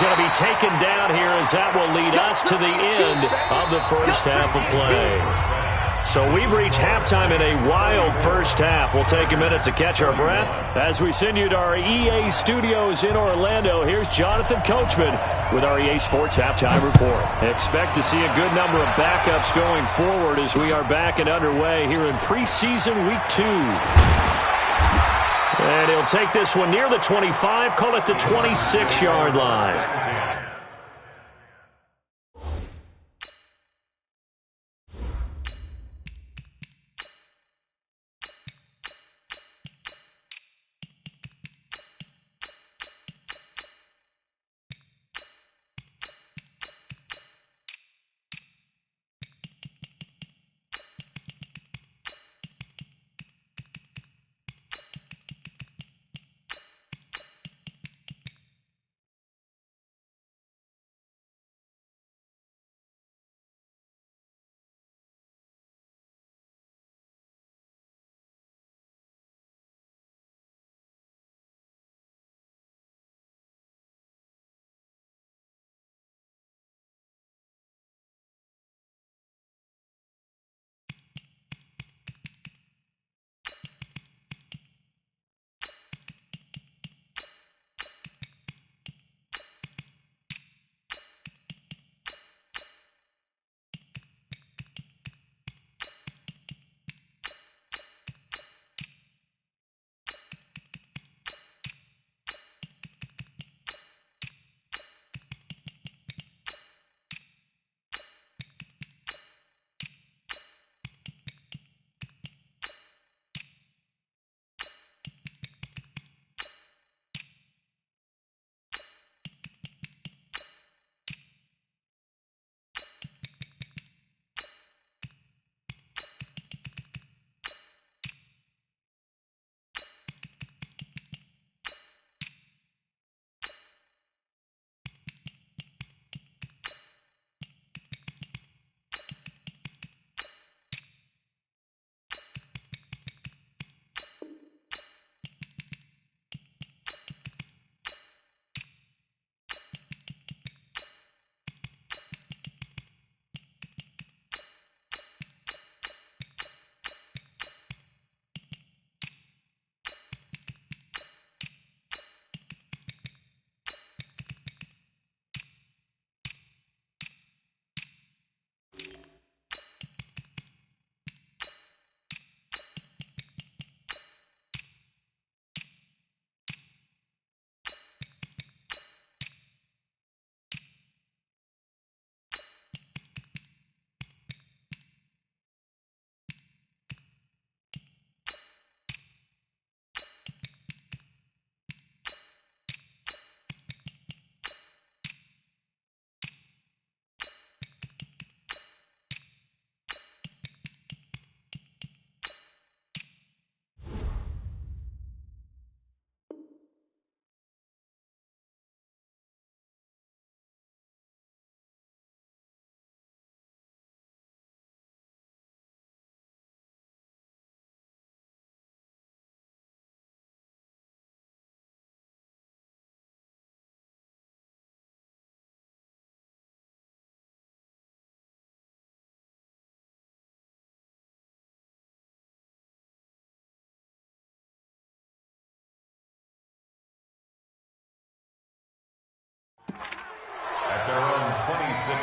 Speaker 3: Going to be taken down here as that will lead us to the end of the first half of play. So we've reached halftime in a wild first half. We'll take a minute to catch our breath as we send you to our EA studios in Orlando. Here's Jonathan Coachman with our EA Sports Halftime Report. Expect to see a good number of backups going forward as we are back and underway here in preseason week 2. And he'll take this one near the 25, call it the 26-yard line.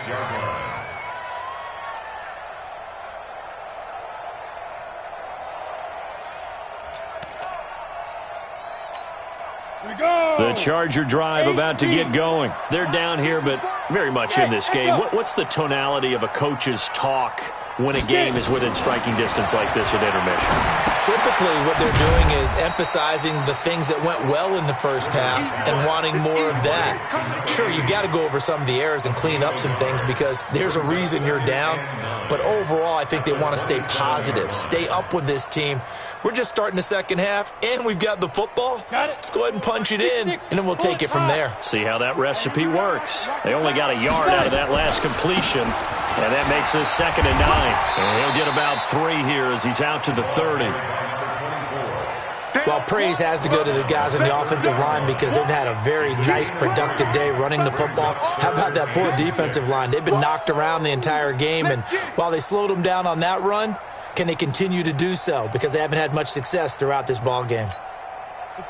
Speaker 4: 26-yard line.
Speaker 3: The Charger drive about to get going. They're down here, but very much in this game. What's the tonality of a coach's talk when a game is within striking distance like this at intermission?
Speaker 6: Typically, what they're doing is emphasizing the things that went well in the first half and wanting more of that. Sure, you've got to go over some of the errors and clean up some things because there's a reason you're down. But overall, I think they want to stay positive, stay up with this team. We're just starting the second half, and we've got the football. Let's go ahead and punch it in, and then we'll take it from there.
Speaker 3: See how that recipe works. They only got a yard out of that last completion, and that makes this 2nd and 9. And he'll get about 3 here as he's out to the 30.
Speaker 6: Well, praise has to go to the guys on the offensive line because they've had a very nice, productive day running the football. How about that poor defensive line? They've been knocked around the entire game, and while they slowed them down on that run, can they continue to do so? Because they haven't had much success throughout this ball game.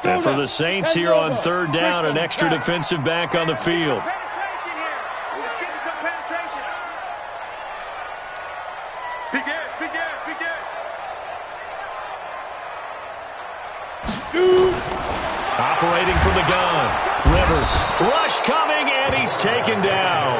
Speaker 3: And for the Saints here on 3rd down, an extra defensive back on the field. Operating from the gun. Rivers. Rush coming, and he's taken down.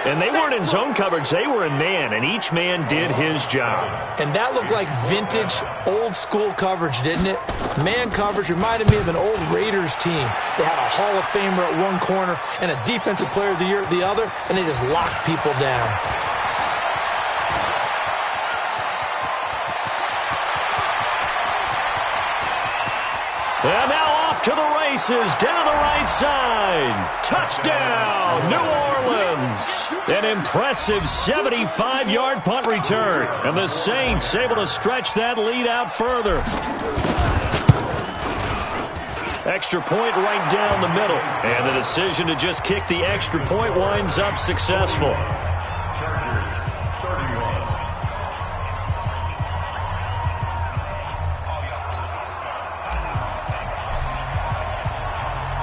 Speaker 3: And they weren't in zone coverage. They were in man, and each man did his job.
Speaker 6: And that looked like vintage, old-school coverage, didn't it? Man coverage reminded me of an old Raiders team. They had a Hall of Famer at one corner and a Defensive Player of the Year at the other, and they just locked people down.
Speaker 3: And now off to the races, down the right side. Touchdown, New Orleans. An impressive 75-yard punt return. And the Saints able to stretch that lead out further. Extra point right down the middle. And the decision to just kick the extra point winds up successful.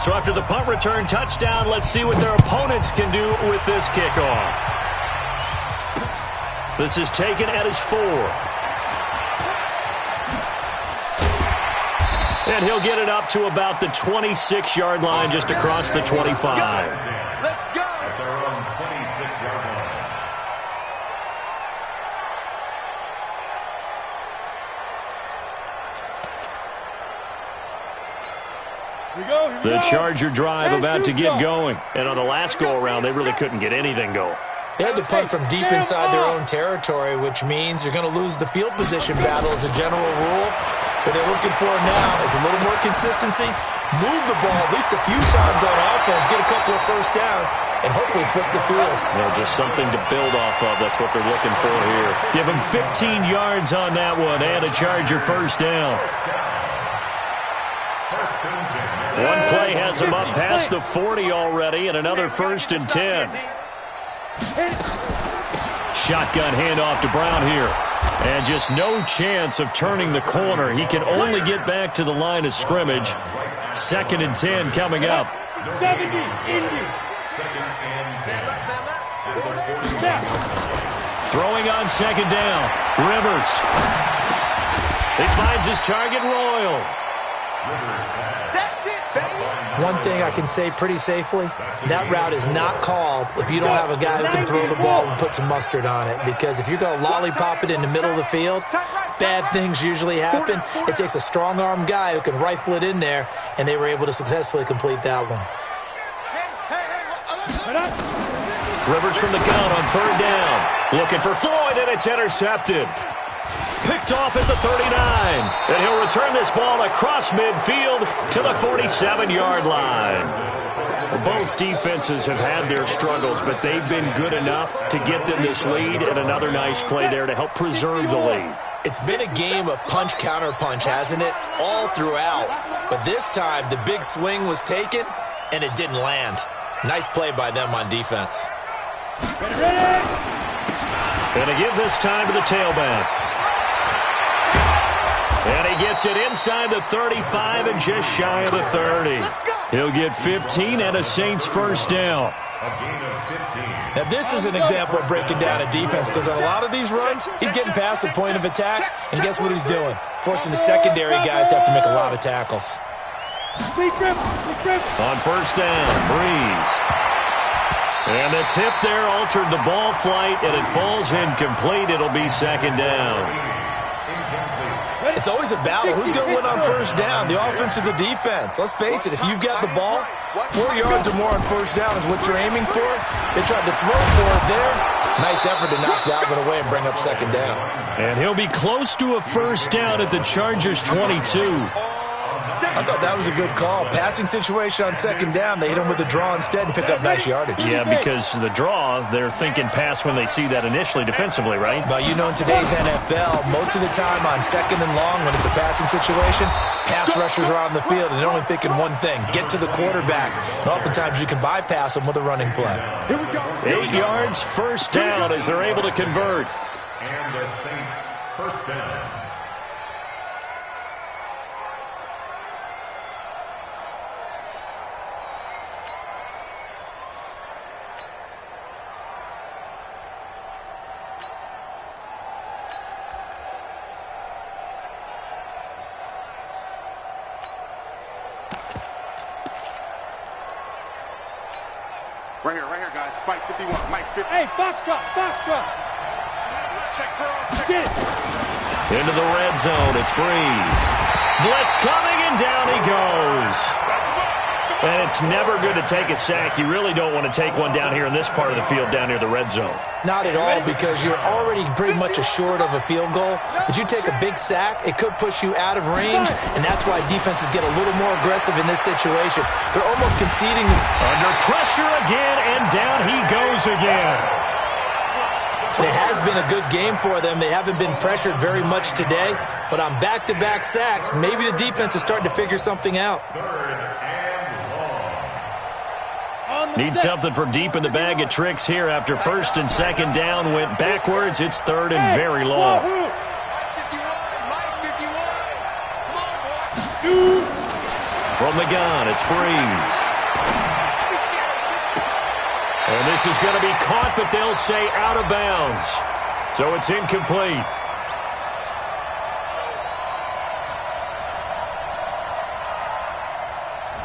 Speaker 3: So after the punt return touchdown, let's see what their opponents can do with this kickoff. This is taken at his 4. And he'll get it up to about the 26-yard line, just across the 25.
Speaker 4: Let's go! At their own 26-yard line.
Speaker 3: The Charger drive about to get going. And on the last go-around, they really couldn't get anything going.
Speaker 6: They had to punt from deep inside their own territory, which means you're going to lose the field position battle as a general rule. What they're looking for now is a little more consistency, move the ball at least a few times on offense, get a couple of first downs, and hopefully flip the field.
Speaker 3: Well, just something to build off of. That's what they're looking for here. Give them 15 yards on that one and a Charger first down. One play has him up past the 40 already, and another 1st and 10. Shotgun handoff to Brown here. And just no chance of turning the corner. He can only get back to the line of scrimmage. 2nd and 10 coming up.
Speaker 5: 70, Indy.
Speaker 4: 2nd and 10.
Speaker 3: Throwing on 2nd down. Rivers. He finds his target, Royal.
Speaker 6: One thing I can say pretty safely, that route is not called if you don't have a guy who can throw the ball and put some mustard on it. Because if you're going to lollipop it in the middle of the field, bad things usually happen. It takes a strong-arm guy who can rifle it in there, and they were able to successfully complete that one.
Speaker 3: Rivers from the gun on 3rd down. Looking for Floyd, and it's intercepted. Picked off at the 39. And he'll return this ball across midfield to the 47-yard line. Both defenses have had their struggles, but they've been good enough to get them this lead, and another nice play there to help preserve the lead.
Speaker 6: It's been a game of punch-counter-punch, hasn't it? All throughout. But this time, the big swing was taken, and it didn't land. Nice play by them on defense.
Speaker 3: And to give this time to the tailback. And he gets it inside the 35 and just shy of the 30. He'll get 15 and a Saints first down.
Speaker 4: A gain of 15.
Speaker 6: Now, this is an example of breaking down a defense because on a lot of these runs, he's getting past the point of attack, and guess what he's doing? Forcing the secondary guys to have to make a lot of tackles.
Speaker 3: On first down, Breeze. And the tip there altered the ball flight, and it falls incomplete. It'll be second down.
Speaker 6: It's always a battle. Who's going to win on first down, the offense or the defense? Let's face it, if you've got the ball, 4 yards or more on first down is what you're aiming for. They tried to throw for it there. Nice effort to knock that one away and bring up second down.
Speaker 3: And he'll be close to a first down at the Chargers' 22.
Speaker 6: I thought that was a good call. Passing situation on second down, they hit him with a draw instead and pick up nice yardage.
Speaker 3: Yeah, because the draw, they're thinking pass when they see that initially defensively, right?
Speaker 6: But you know, in today's NFL, most of the time on second and long, when it's a passing situation, pass rushers are on the field and they're only thinking one thing, get to the quarterback. And oftentimes you can bypass them with a running play.
Speaker 3: 8 yards, first down as they're able to convert.
Speaker 4: And the Saints, first down.
Speaker 5: Right here, guys. Fight 51. Mike 50. Hey, Foxtrot. Check cross. Get it.
Speaker 3: Into the red zone. It's Breeze. Blitz coming, and down he goes. And it's never good to take a sack. You really don't want to take one down here in this part of the field down near the red zone.
Speaker 6: Not at all, because you're already pretty much assured of a field goal. But you take a big sack, it could push you out of range, and that's why defenses get a little more aggressive in this situation. They're almost conceding.
Speaker 3: Under pressure again, and down he goes again.
Speaker 6: It has been a good game for them. They haven't been pressured very much today, but on back-to-back sacks, maybe the defense is starting to figure something out.
Speaker 3: Need something from deep in the bag of tricks here after first and second down went backwards. It's third and very long. From the gun, it's Breeze. And this is going to be caught, but they'll say out of bounds. So it's incomplete.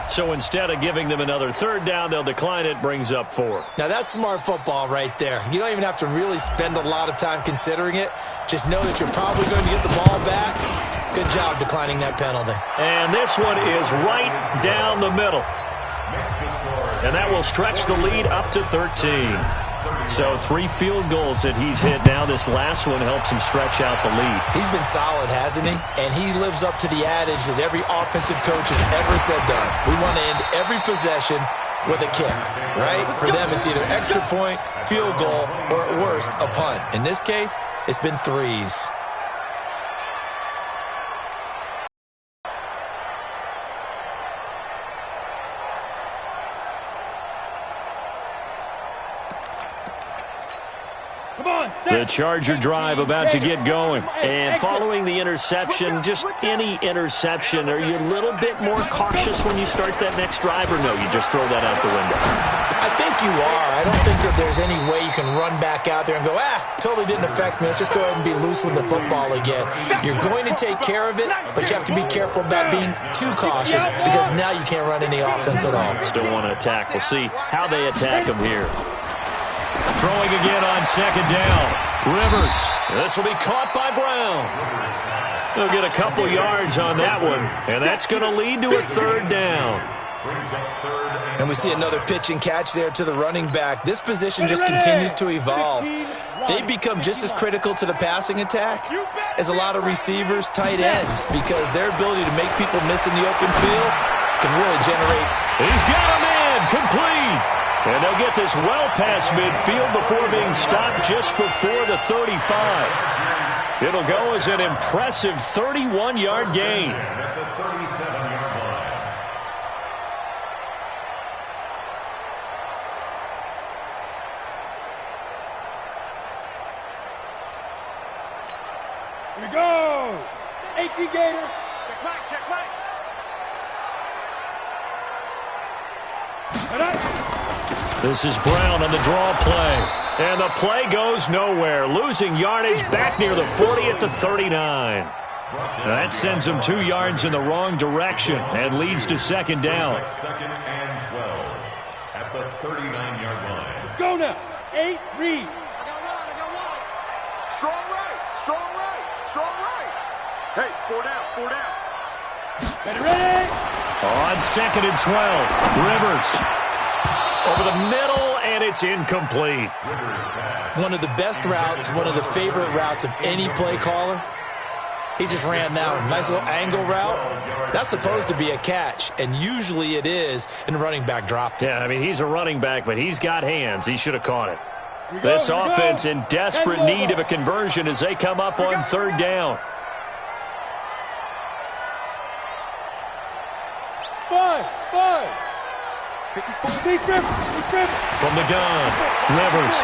Speaker 3: So instead of giving them another third down, they'll decline it, brings up 4.
Speaker 6: Now that's smart football right there. You don't even have to really spend a lot of time considering it. Just know that you're probably going to get the ball back. Good job declining that penalty.
Speaker 3: And this one is right down the middle. And that will stretch the lead up to 13. So 3 field goals that he's hit now. This last one helps him stretch out the lead.
Speaker 6: He's been solid, hasn't he? And he lives up to the adage that every offensive coach has ever said to us. We want to end every possession with a kick, right? For them, it's either extra point, field goal, or at worst, a punt. In this case, it's been 3s.
Speaker 3: The Charger drive about to get going. And following the interception, just any interception, are you a little bit more cautious when you start that next drive, or no, you just throw that out the window?
Speaker 6: I think you are. I don't think that there's any way you can run back out there and go, totally didn't affect me. Let's just go ahead and be loose with the football again. You're going to take care of it, but you have to be careful about being too cautious because now you can't run any offense at all.
Speaker 3: Still want to attack. We'll see how they attack him here. Throwing again on second down. Rivers. This will be caught by Brown. They'll get a couple yards on that one, and that's going to lead to a third down.
Speaker 6: And we see another pitch and catch there to the running back. This position just continues to evolve. They become just as critical to the passing attack as a lot of receivers, tight ends, because their ability to make people miss in the open field can really generate.
Speaker 3: He's got him in, complete. And they'll get this well past midfield before being stopped just before the 35. It'll go as an impressive 31-yard gain.
Speaker 4: At the 37-yard line.
Speaker 5: Here we go. AT Gator. Check right, check right.
Speaker 3: This is Brown on the draw play. And the play goes nowhere. Losing yardage back near the 40 at the 39. That sends him 2 yards in the wrong direction and leads to second down.
Speaker 4: Second and 12 at the 39-yard line.
Speaker 5: Let's go now. 8, read.
Speaker 7: Strong right. Hey, 4 down.
Speaker 5: Ready.
Speaker 3: On second and 12, Rivers over the middle, and it's incomplete.
Speaker 6: One of the best routes, one of the favorite routes of any play caller. He just ran that one. Nice little angle route. That's supposed to be a catch, and usually it is, and the running back dropped it.
Speaker 3: Yeah, I mean, he's a running back, but he's got hands. He should have caught it. This offense in desperate need of a conversion as they come up on third down.
Speaker 5: 5.
Speaker 3: From the gun, Rivers.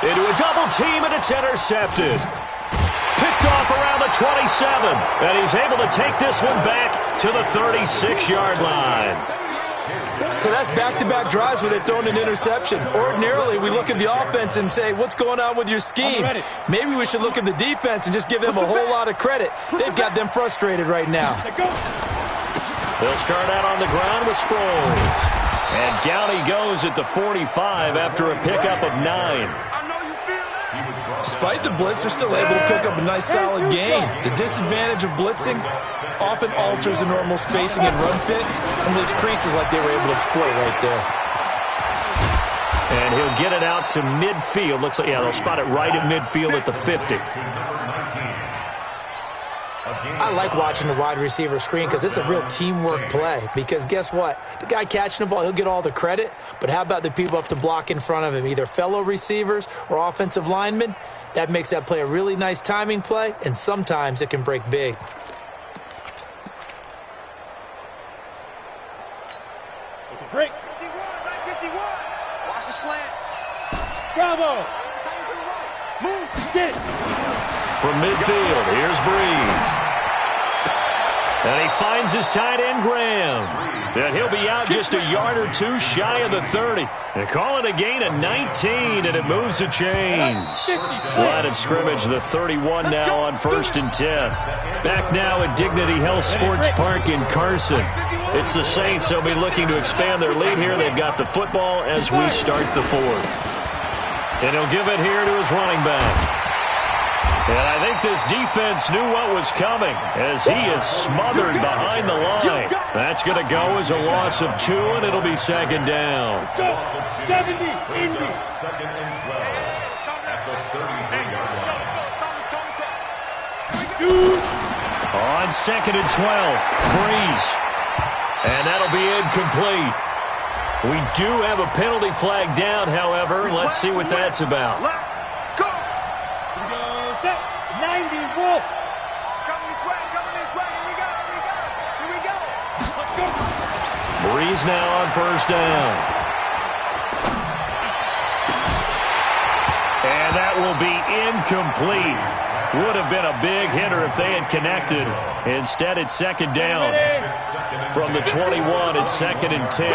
Speaker 3: Into a double team, and it's intercepted. Picked off around the 27, and he's able to take this one back to the 36-yard line.
Speaker 6: So that's back-to-back drives where they've thrown an interception. Ordinarily, we look at the offense and say, what's going on with your scheme? Maybe we should look at the defense and just give them a whole lot of credit. They've got them frustrated right now.
Speaker 3: They'll start out on the ground with Sproles. And down he goes at the 45 after a pickup of 9.
Speaker 6: Despite the blitz, they're still able to pick up a nice solid gain. The disadvantage of blitzing often alters the normal spacing and run fits and leaves creases like they were able to exploit right there.
Speaker 3: And he'll get it out to midfield. Looks like, yeah, they'll spot it right at midfield at the 50.
Speaker 6: I like watching the wide receiver screen because it's a real teamwork play. Because guess what? The guy catching the ball, he'll get all the credit. But how about the people up to block in front of him, either fellow receivers or offensive linemen? That makes that play a really nice timing play, and sometimes it can break big.
Speaker 5: Break.
Speaker 7: 51. Watch the slant.
Speaker 5: Bravo. Move. Get it.
Speaker 3: From midfield, here's Breeze. And he finds his tight end, Graham. And he'll be out just a yard or two shy of the 30. They call it a gain of 19, and it moves the chains. Line of scrimmage, the 31 now on 1st and 10. Back now at Dignity Health Sports Park in Carson. It's the Saints. They'll be looking to expand their lead here. They've got the football as we start the 4th. And he'll give it here to his running back. And I think this defense knew what was coming as he is smothered behind the line. That's going to go as a loss of 2, and it'll be second down.
Speaker 5: Go. 70. Indy.
Speaker 4: Second and 12 at the 33-yard line.
Speaker 5: Shoot.
Speaker 3: On second and 12, Breeze. And that'll be incomplete. We do have a penalty flag down, however. Let's see what that's about.
Speaker 5: 90 Wolf.
Speaker 7: Coming this way. Here we go.
Speaker 5: Let's go.
Speaker 3: Breeze now on 1st down. And that will be incomplete. Would have been a big hitter if they had connected. Instead, it's second down. From the 21, it's 2nd and 10.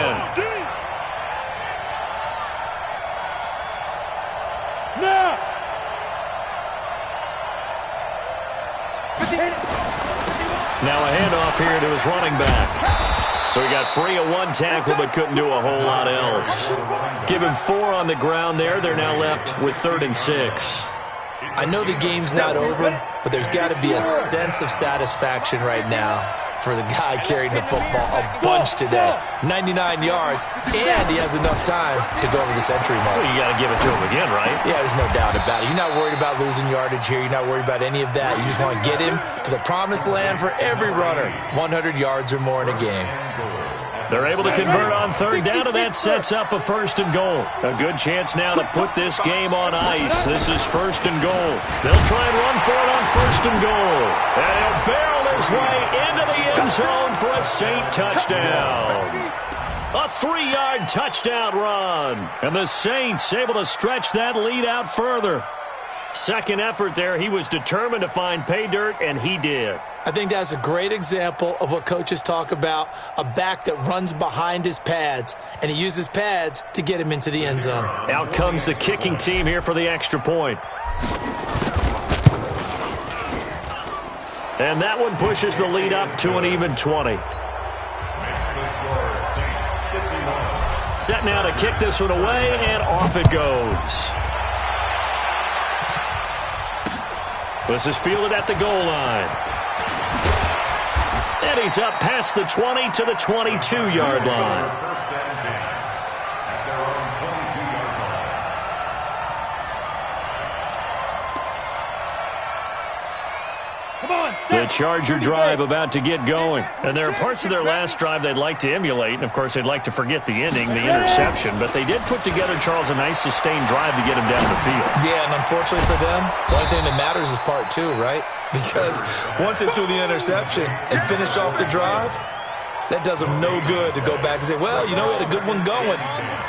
Speaker 5: Now.
Speaker 3: Now a handoff here to his running back. So he got free of 1 tackle but couldn't do a whole lot else. Give him 4 on the ground there. They're now left with 3rd and 6.
Speaker 6: I know the game's not over, but there's got to be a sense of satisfaction right now for the guy carrying the football a bunch today. 99 yards, and he has enough time to go over the century mark.
Speaker 3: Well, you got to give it to him again, right?
Speaker 6: Yeah, there's no doubt about it. You're not worried about losing yardage here. You're not worried about any of that. You just want to get him to the promised land for every runner. 100 yards or more in a game.
Speaker 3: They're able to convert on 3rd down, and that sets up a 1st and goal. A good chance now to put this game on ice. This is 1st and goal. They'll try and run for it on 1st and goal. And he'll barrel his way into the end zone for a Saint touchdown. A 3-yard touchdown run. And the Saints able to stretch that lead out further. Second effort there. He was determined to find pay dirt, and he did.
Speaker 6: I think that's a great example of what coaches talk about, a back that runs behind his pads, and he uses pads to get him into the end zone.
Speaker 3: Out comes the kicking team here for the extra point. And that one pushes the lead up to an even 20. Set now to kick this one away, and off it goes. This is fielded at the goal line. And he's up past the 20 to the 22-yard line.
Speaker 4: First and 10 at their own 22-yard line.
Speaker 5: Come on,
Speaker 3: The Charger drive about to get going. And there are parts of their last drive they'd like to emulate. And, of course, they'd like to forget the ending, the interception. But they did put together, Charles, a nice sustained drive to get him down the field.
Speaker 6: Yeah, and unfortunately for them, the only thing that matters is part two, right? Because once they threw the interception and finished off the drive, that does them no good to go back and say, well, you know, we had a good one going.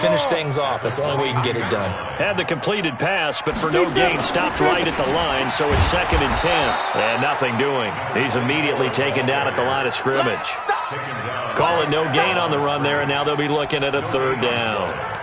Speaker 6: Finish things off. That's the only way you can get it done.
Speaker 3: Had the completed pass, but for no gain, stopped right at the line, so it's 2nd and 10. And nothing doing. He's immediately taken down at the line of scrimmage. Call it no gain on the run there, and now they'll be looking at a 3rd down.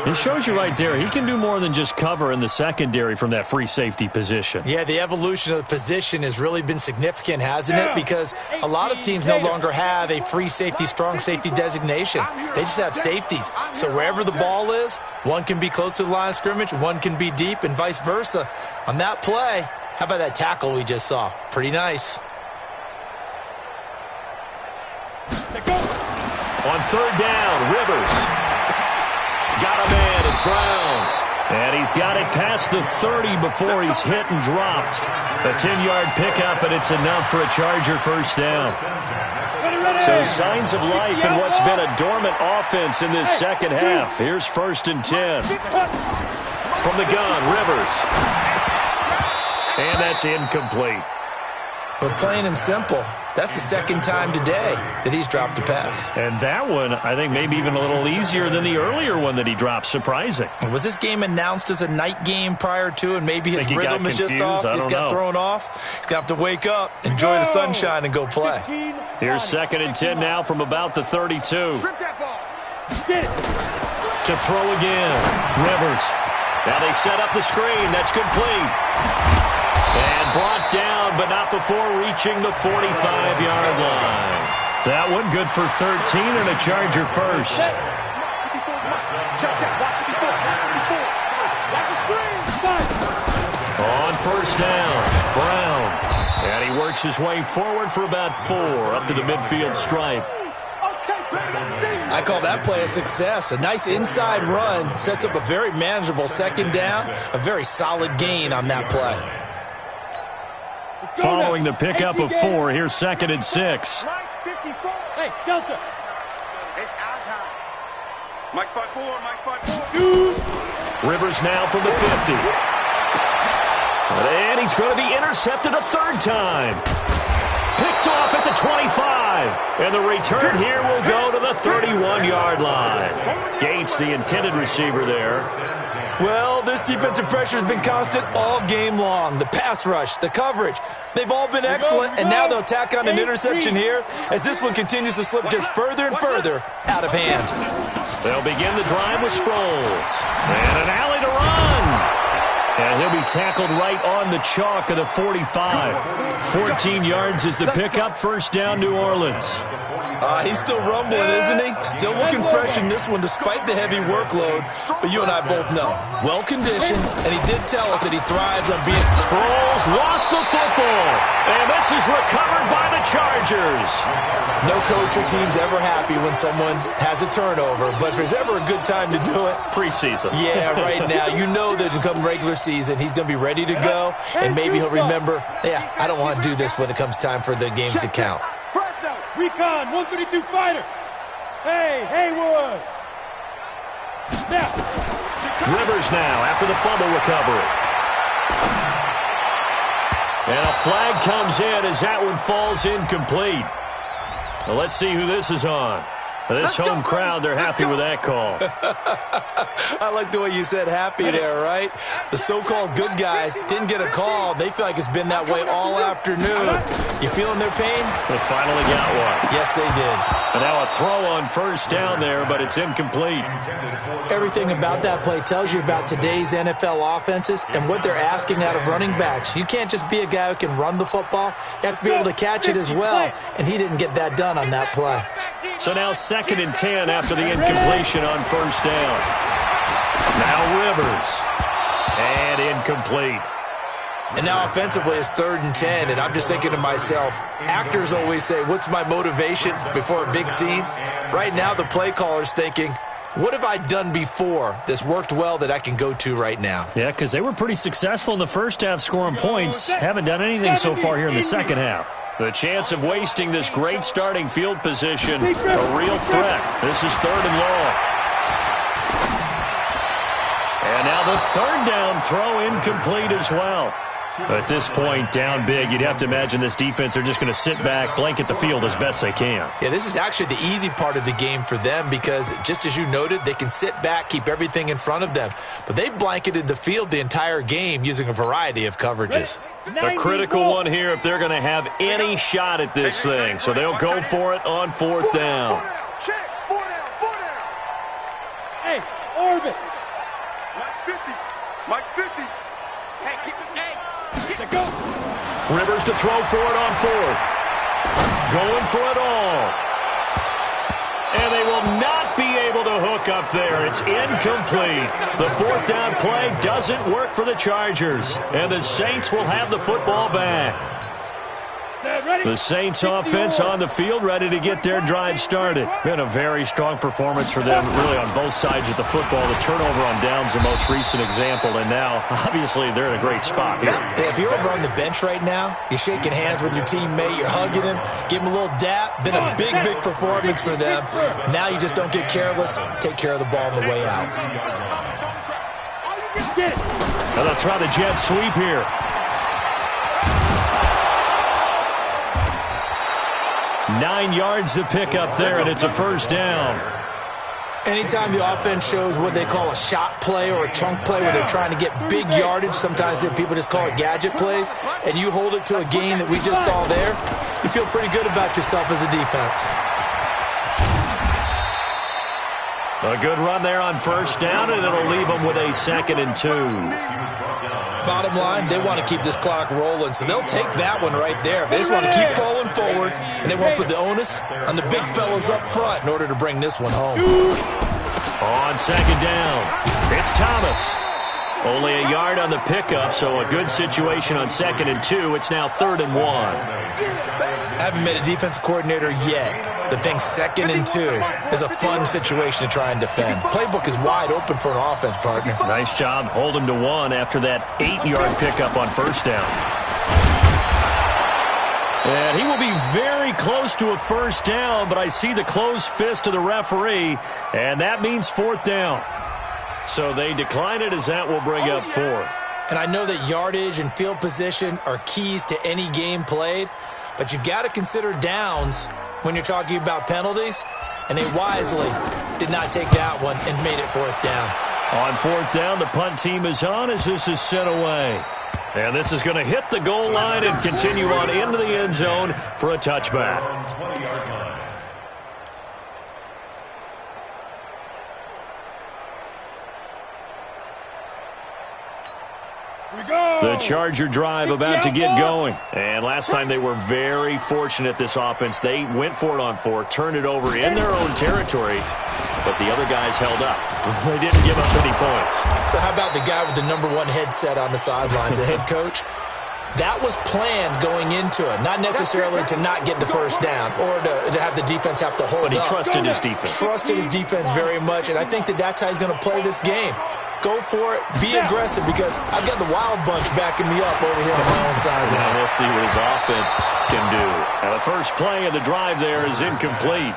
Speaker 3: It shows you right there, he can do more than just cover in the secondary from that free safety position.
Speaker 6: Yeah, the evolution of the position has really been significant, hasn't it? Because a lot of teams no longer have a free safety, strong safety designation. They just have safeties. So wherever the ball is, one can be close to the line of scrimmage, one can be deep, and vice versa. On that play, how about that tackle we just saw? Pretty nice.
Speaker 3: On 3rd down, Rivers. Got a man, it's Brown. And he's got it past the 30 before he's hit and dropped. A 10-yard pickup, and it's enough for a Charger first down. So signs of life in what's been a dormant offense in this second half. Here's 1st and 10. From the gun, Rivers. And that's incomplete.
Speaker 6: But plain and simple, that's the 2nd time today that he's dropped a pass.
Speaker 3: And that one, I think, maybe even a little easier than the earlier one that he dropped. Surprising.
Speaker 6: Was this game announced as a night game prior to, and maybe his rhythm is just off? He's got thrown off. He's going to have to wake up, enjoy the sunshine, and go play.
Speaker 3: Here's 2nd and 10 now from about the 32. To throw again. Rivers. Now they set up the screen. That's complete. And brought down, but not before reaching the 45-yard line. That one good for 13 and a Charger first. On 1st down, Brown. And he works his way forward for about 4 up to the midfield stripe.
Speaker 6: I call that play a success. A nice inside run sets up a very manageable 2nd down, a very solid gain on that play.
Speaker 3: Following the pickup of 4, here's 2nd and 6.
Speaker 5: Hey, Delta.
Speaker 7: It's our time. Mike 5-4, Mike 5-4.
Speaker 3: Rivers now from the 50. And he's going to be intercepted a 3rd time. Picked off at the 25. And the return here will go to the 31-yard line. Gates, the intended receiver there.
Speaker 6: Well, this defensive pressure has been constant all game long. The pass rush, the coverage, they've all been excellent, and now they'll tack on an interception here as this one continues to slip just further and further out of hand.
Speaker 3: They'll begin the drive with Sproles. And an alley to run. And he'll be tackled right on the chalk of the 45. 14 yards is the pickup. 1st down, New Orleans.
Speaker 6: He's still rumbling, isn't he? Still looking fresh in this one despite the heavy workload. But you and I both know, well-conditioned, and he did tell us that he thrives on being...
Speaker 3: Sproles lost the football, and this is recovered by the Chargers.
Speaker 6: No coach or team's ever happy when someone has a turnover, but if there's ever a good time to do it...
Speaker 3: Preseason.
Speaker 6: Yeah, right now. You know that come regular season, he's going to be ready to go, and maybe he'll remember, yeah, I don't want to do this when it comes time for the games to count.
Speaker 5: Recon, 132 fighter. Hey, Haywood. Now.
Speaker 3: Rivers now after the fumble recovery. And a flag comes in as that one falls incomplete. Well, let's see who this is on. This home crowd, they're happy with that call.
Speaker 6: I like the way you said happy there, right? The so-called good guys didn't get a call. They feel like it's been that way all afternoon. You feeling their pain?
Speaker 3: They finally got one.
Speaker 6: Yes, they did.
Speaker 3: And now a throw on first down there, but it's incomplete.
Speaker 6: Everything about that play tells you about today's NFL offenses and what they're asking out of running backs. You can't just be a guy who can run the football. You have to be able to catch it as well, and he didn't get that done on that play.
Speaker 3: So now 2nd and 10 after the incompletion on first down. Now Rivers. And incomplete.
Speaker 6: And now offensively it's 3rd and 10, and I'm just thinking to myself, actors always say, what's my motivation before a big scene? Right now the play caller's thinking, what have I done before that's worked well that I can go to right now?
Speaker 3: Yeah, because they were pretty successful in the first half scoring points. Haven't done anything so far here in the second half. The chance of wasting this great starting field position, a real threat. This is 3rd and long. And now the 3rd down throw incomplete as well. At this point, down big, you'd have to imagine this defense are just going to sit back, blanket the field as best they can.
Speaker 6: Yeah, this is actually the easy part of the game for them because, just as you noted, they can sit back, keep everything in front of them. But they've blanketed the field the entire game using a variety of coverages.
Speaker 3: A critical one here if they're going to have any shot at this thing. So they'll go for it on 4th down.
Speaker 7: Check. 4 down.
Speaker 5: Hey, Orbit.
Speaker 7: Mike's 50. Mike's 50. Hey, keep it. Hey.
Speaker 5: Go.
Speaker 3: Rivers to throw for it on 4th. Going for it all. And they will not be able to hook up there. It's incomplete. The 4th down play doesn't work for the Chargers. And the Saints will have the football back. The Saints offense on the field, ready to get their drive started. Been a very strong performance for them, really on both sides of the football. The turnover on downs, the most recent example, and now, obviously, they're in a great spot here.
Speaker 6: If you're over on the bench right now, you're shaking hands with your teammate, you're hugging him, give him a little dap. Been a big, big performance for them. Now you just don't get careless. Take care of the ball on the way out.
Speaker 3: Now they'll try the jet sweep here. Nine yards to pick up there, and it's a first down.
Speaker 6: Anytime the offense shows what they call a shot play or a chunk play where they're trying to get big yardage, sometimes people just call it gadget plays, and you hold it to a gain that we just saw there, you feel pretty good about yourself as a defense.
Speaker 3: A good run there on first down, and it'll leave them with a 2nd and 2.
Speaker 6: Bottom line, they want to keep this clock rolling, so they'll take that one right there. They just want to keep falling forward, and they want to put the onus on the big fellas up front in order to bring this one home.
Speaker 3: On 2nd down, it's Thomas. Only a yard on the pickup, so a good situation on 2nd and 2. It's now 3rd and 1.
Speaker 6: I haven't met a defensive coordinator yet that thinks 2nd and 2 is a fun situation to try and defend. Playbook is wide open for an offense, partner.
Speaker 3: Nice job. Hold him to 1 after that 8-yard pickup on first down. And he will be very close to a first down, but I see the closed fist of the referee, and that means 4th down. So they decline it as that will bring up 4th.
Speaker 6: And I know that yardage and field position are keys to any game played, but you've got to consider downs when you're talking about penalties, and they wisely did not take that one and made it 4th down.
Speaker 3: On 4th down, the punt team is on as this is sent away. And this is going to hit the goal line and continue on into the end zone for a touchback. The Charger drive about to get going. And last time they were very fortunate, this offense. They went for it on 4, turned it over in their own territory, but the other guys held up. They didn't give up any points.
Speaker 6: So how about the guy with the #1 headset on the sidelines, the head coach? That was planned going into it, not necessarily to not get the first down or to have the defense have to hold up.
Speaker 3: But he trusted his defense.
Speaker 6: Trusted his defense very much, and I think that that's how he's going to play this game. Go for it. Be aggressive, because I've got the wild bunch backing me up over here on my own side.
Speaker 3: Now we'll see what his offense can do. Now the first play of the drive there is incomplete.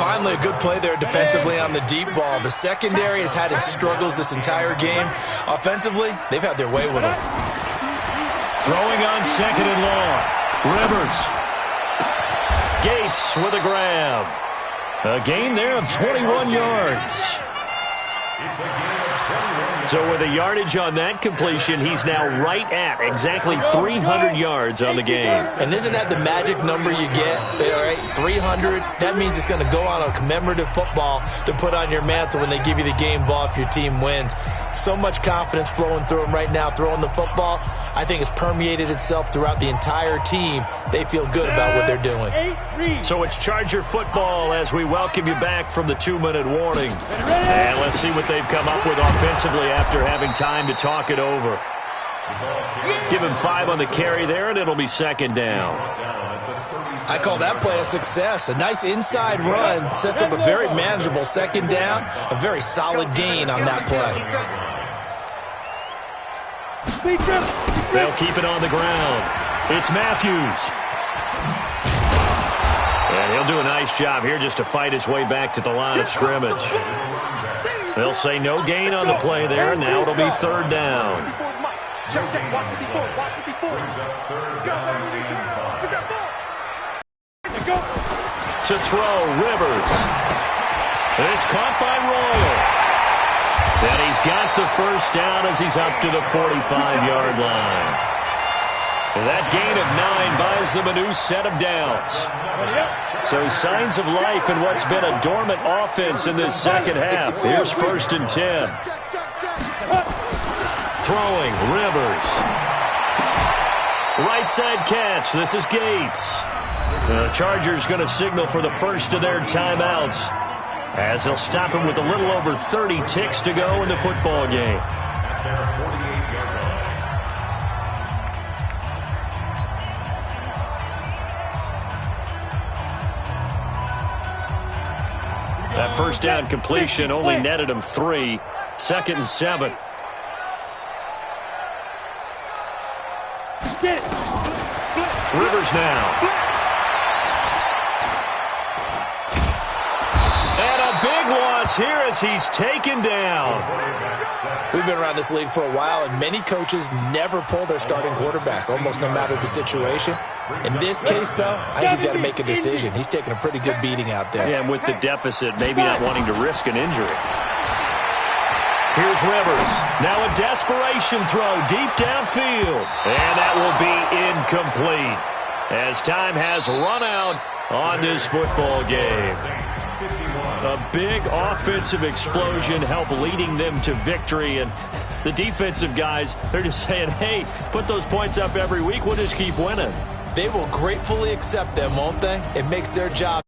Speaker 6: Finally, a good play there defensively on the deep ball. The secondary has had its struggles this entire game. Offensively, they've had their way with him.
Speaker 3: Throwing on 2nd and long. Rivers. Gates with a grab. A gain there of 21 yards.
Speaker 4: It's a gain of 21.
Speaker 3: So with a yardage on that completion, he's now right at exactly 300 yards on the game.
Speaker 6: And isn't that the magic number you get? All right, 300. That means it's going to go on a commemorative football to put on your mantle when they give you the game ball if your team wins. So much confidence flowing through him right now, throwing the football. I think it's permeated itself throughout the entire team. They feel good about what they're doing.
Speaker 3: So it's Charger football as we welcome you back from the 2-minute warning. And let's see what they've come up with offensively after having time to talk it over. Give him 5 on the carry there, and it'll be second down.
Speaker 6: I call that play a success. A nice inside run sets up a very manageable second down, a very solid gain on that play.
Speaker 3: They'll keep it on the ground. It's Matthews. And he'll do a nice job here just to fight his way back to the line of scrimmage. They'll say no gain on the play there, and now it'll be third down. To throw, Rivers. It's caught by Royal. And he's got the first down as he's up to the 45-yard line. And that gain of 9 buys them a new set of downs. So signs of life in what's been a dormant offense in this second half. Here's 1st and 10. Throwing, Rivers. Right side catch. This is Gates. The Chargers going to signal for the first of their timeouts as they'll stop him with a little over 30 ticks to go in the football game. That first down completion only netted him 3. 2nd and 7. Rivers now. Here as he's taken down.
Speaker 6: We've been around this league for a while, and many coaches never pull their starting quarterback, almost no matter the situation. In this case, though, I think he's got to make a decision. He's taking a pretty good beating out there.
Speaker 3: Yeah, and with the deficit, maybe not wanting to risk an injury. Here's Rivers. Now a desperation throw deep downfield. And that will be incomplete as time has run out on this football game. A big offensive explosion helped leading them to victory, and the defensive guys, they're just saying, hey, put those points up every week, we'll just keep winning.
Speaker 6: They will gratefully accept them, won't they? It makes their job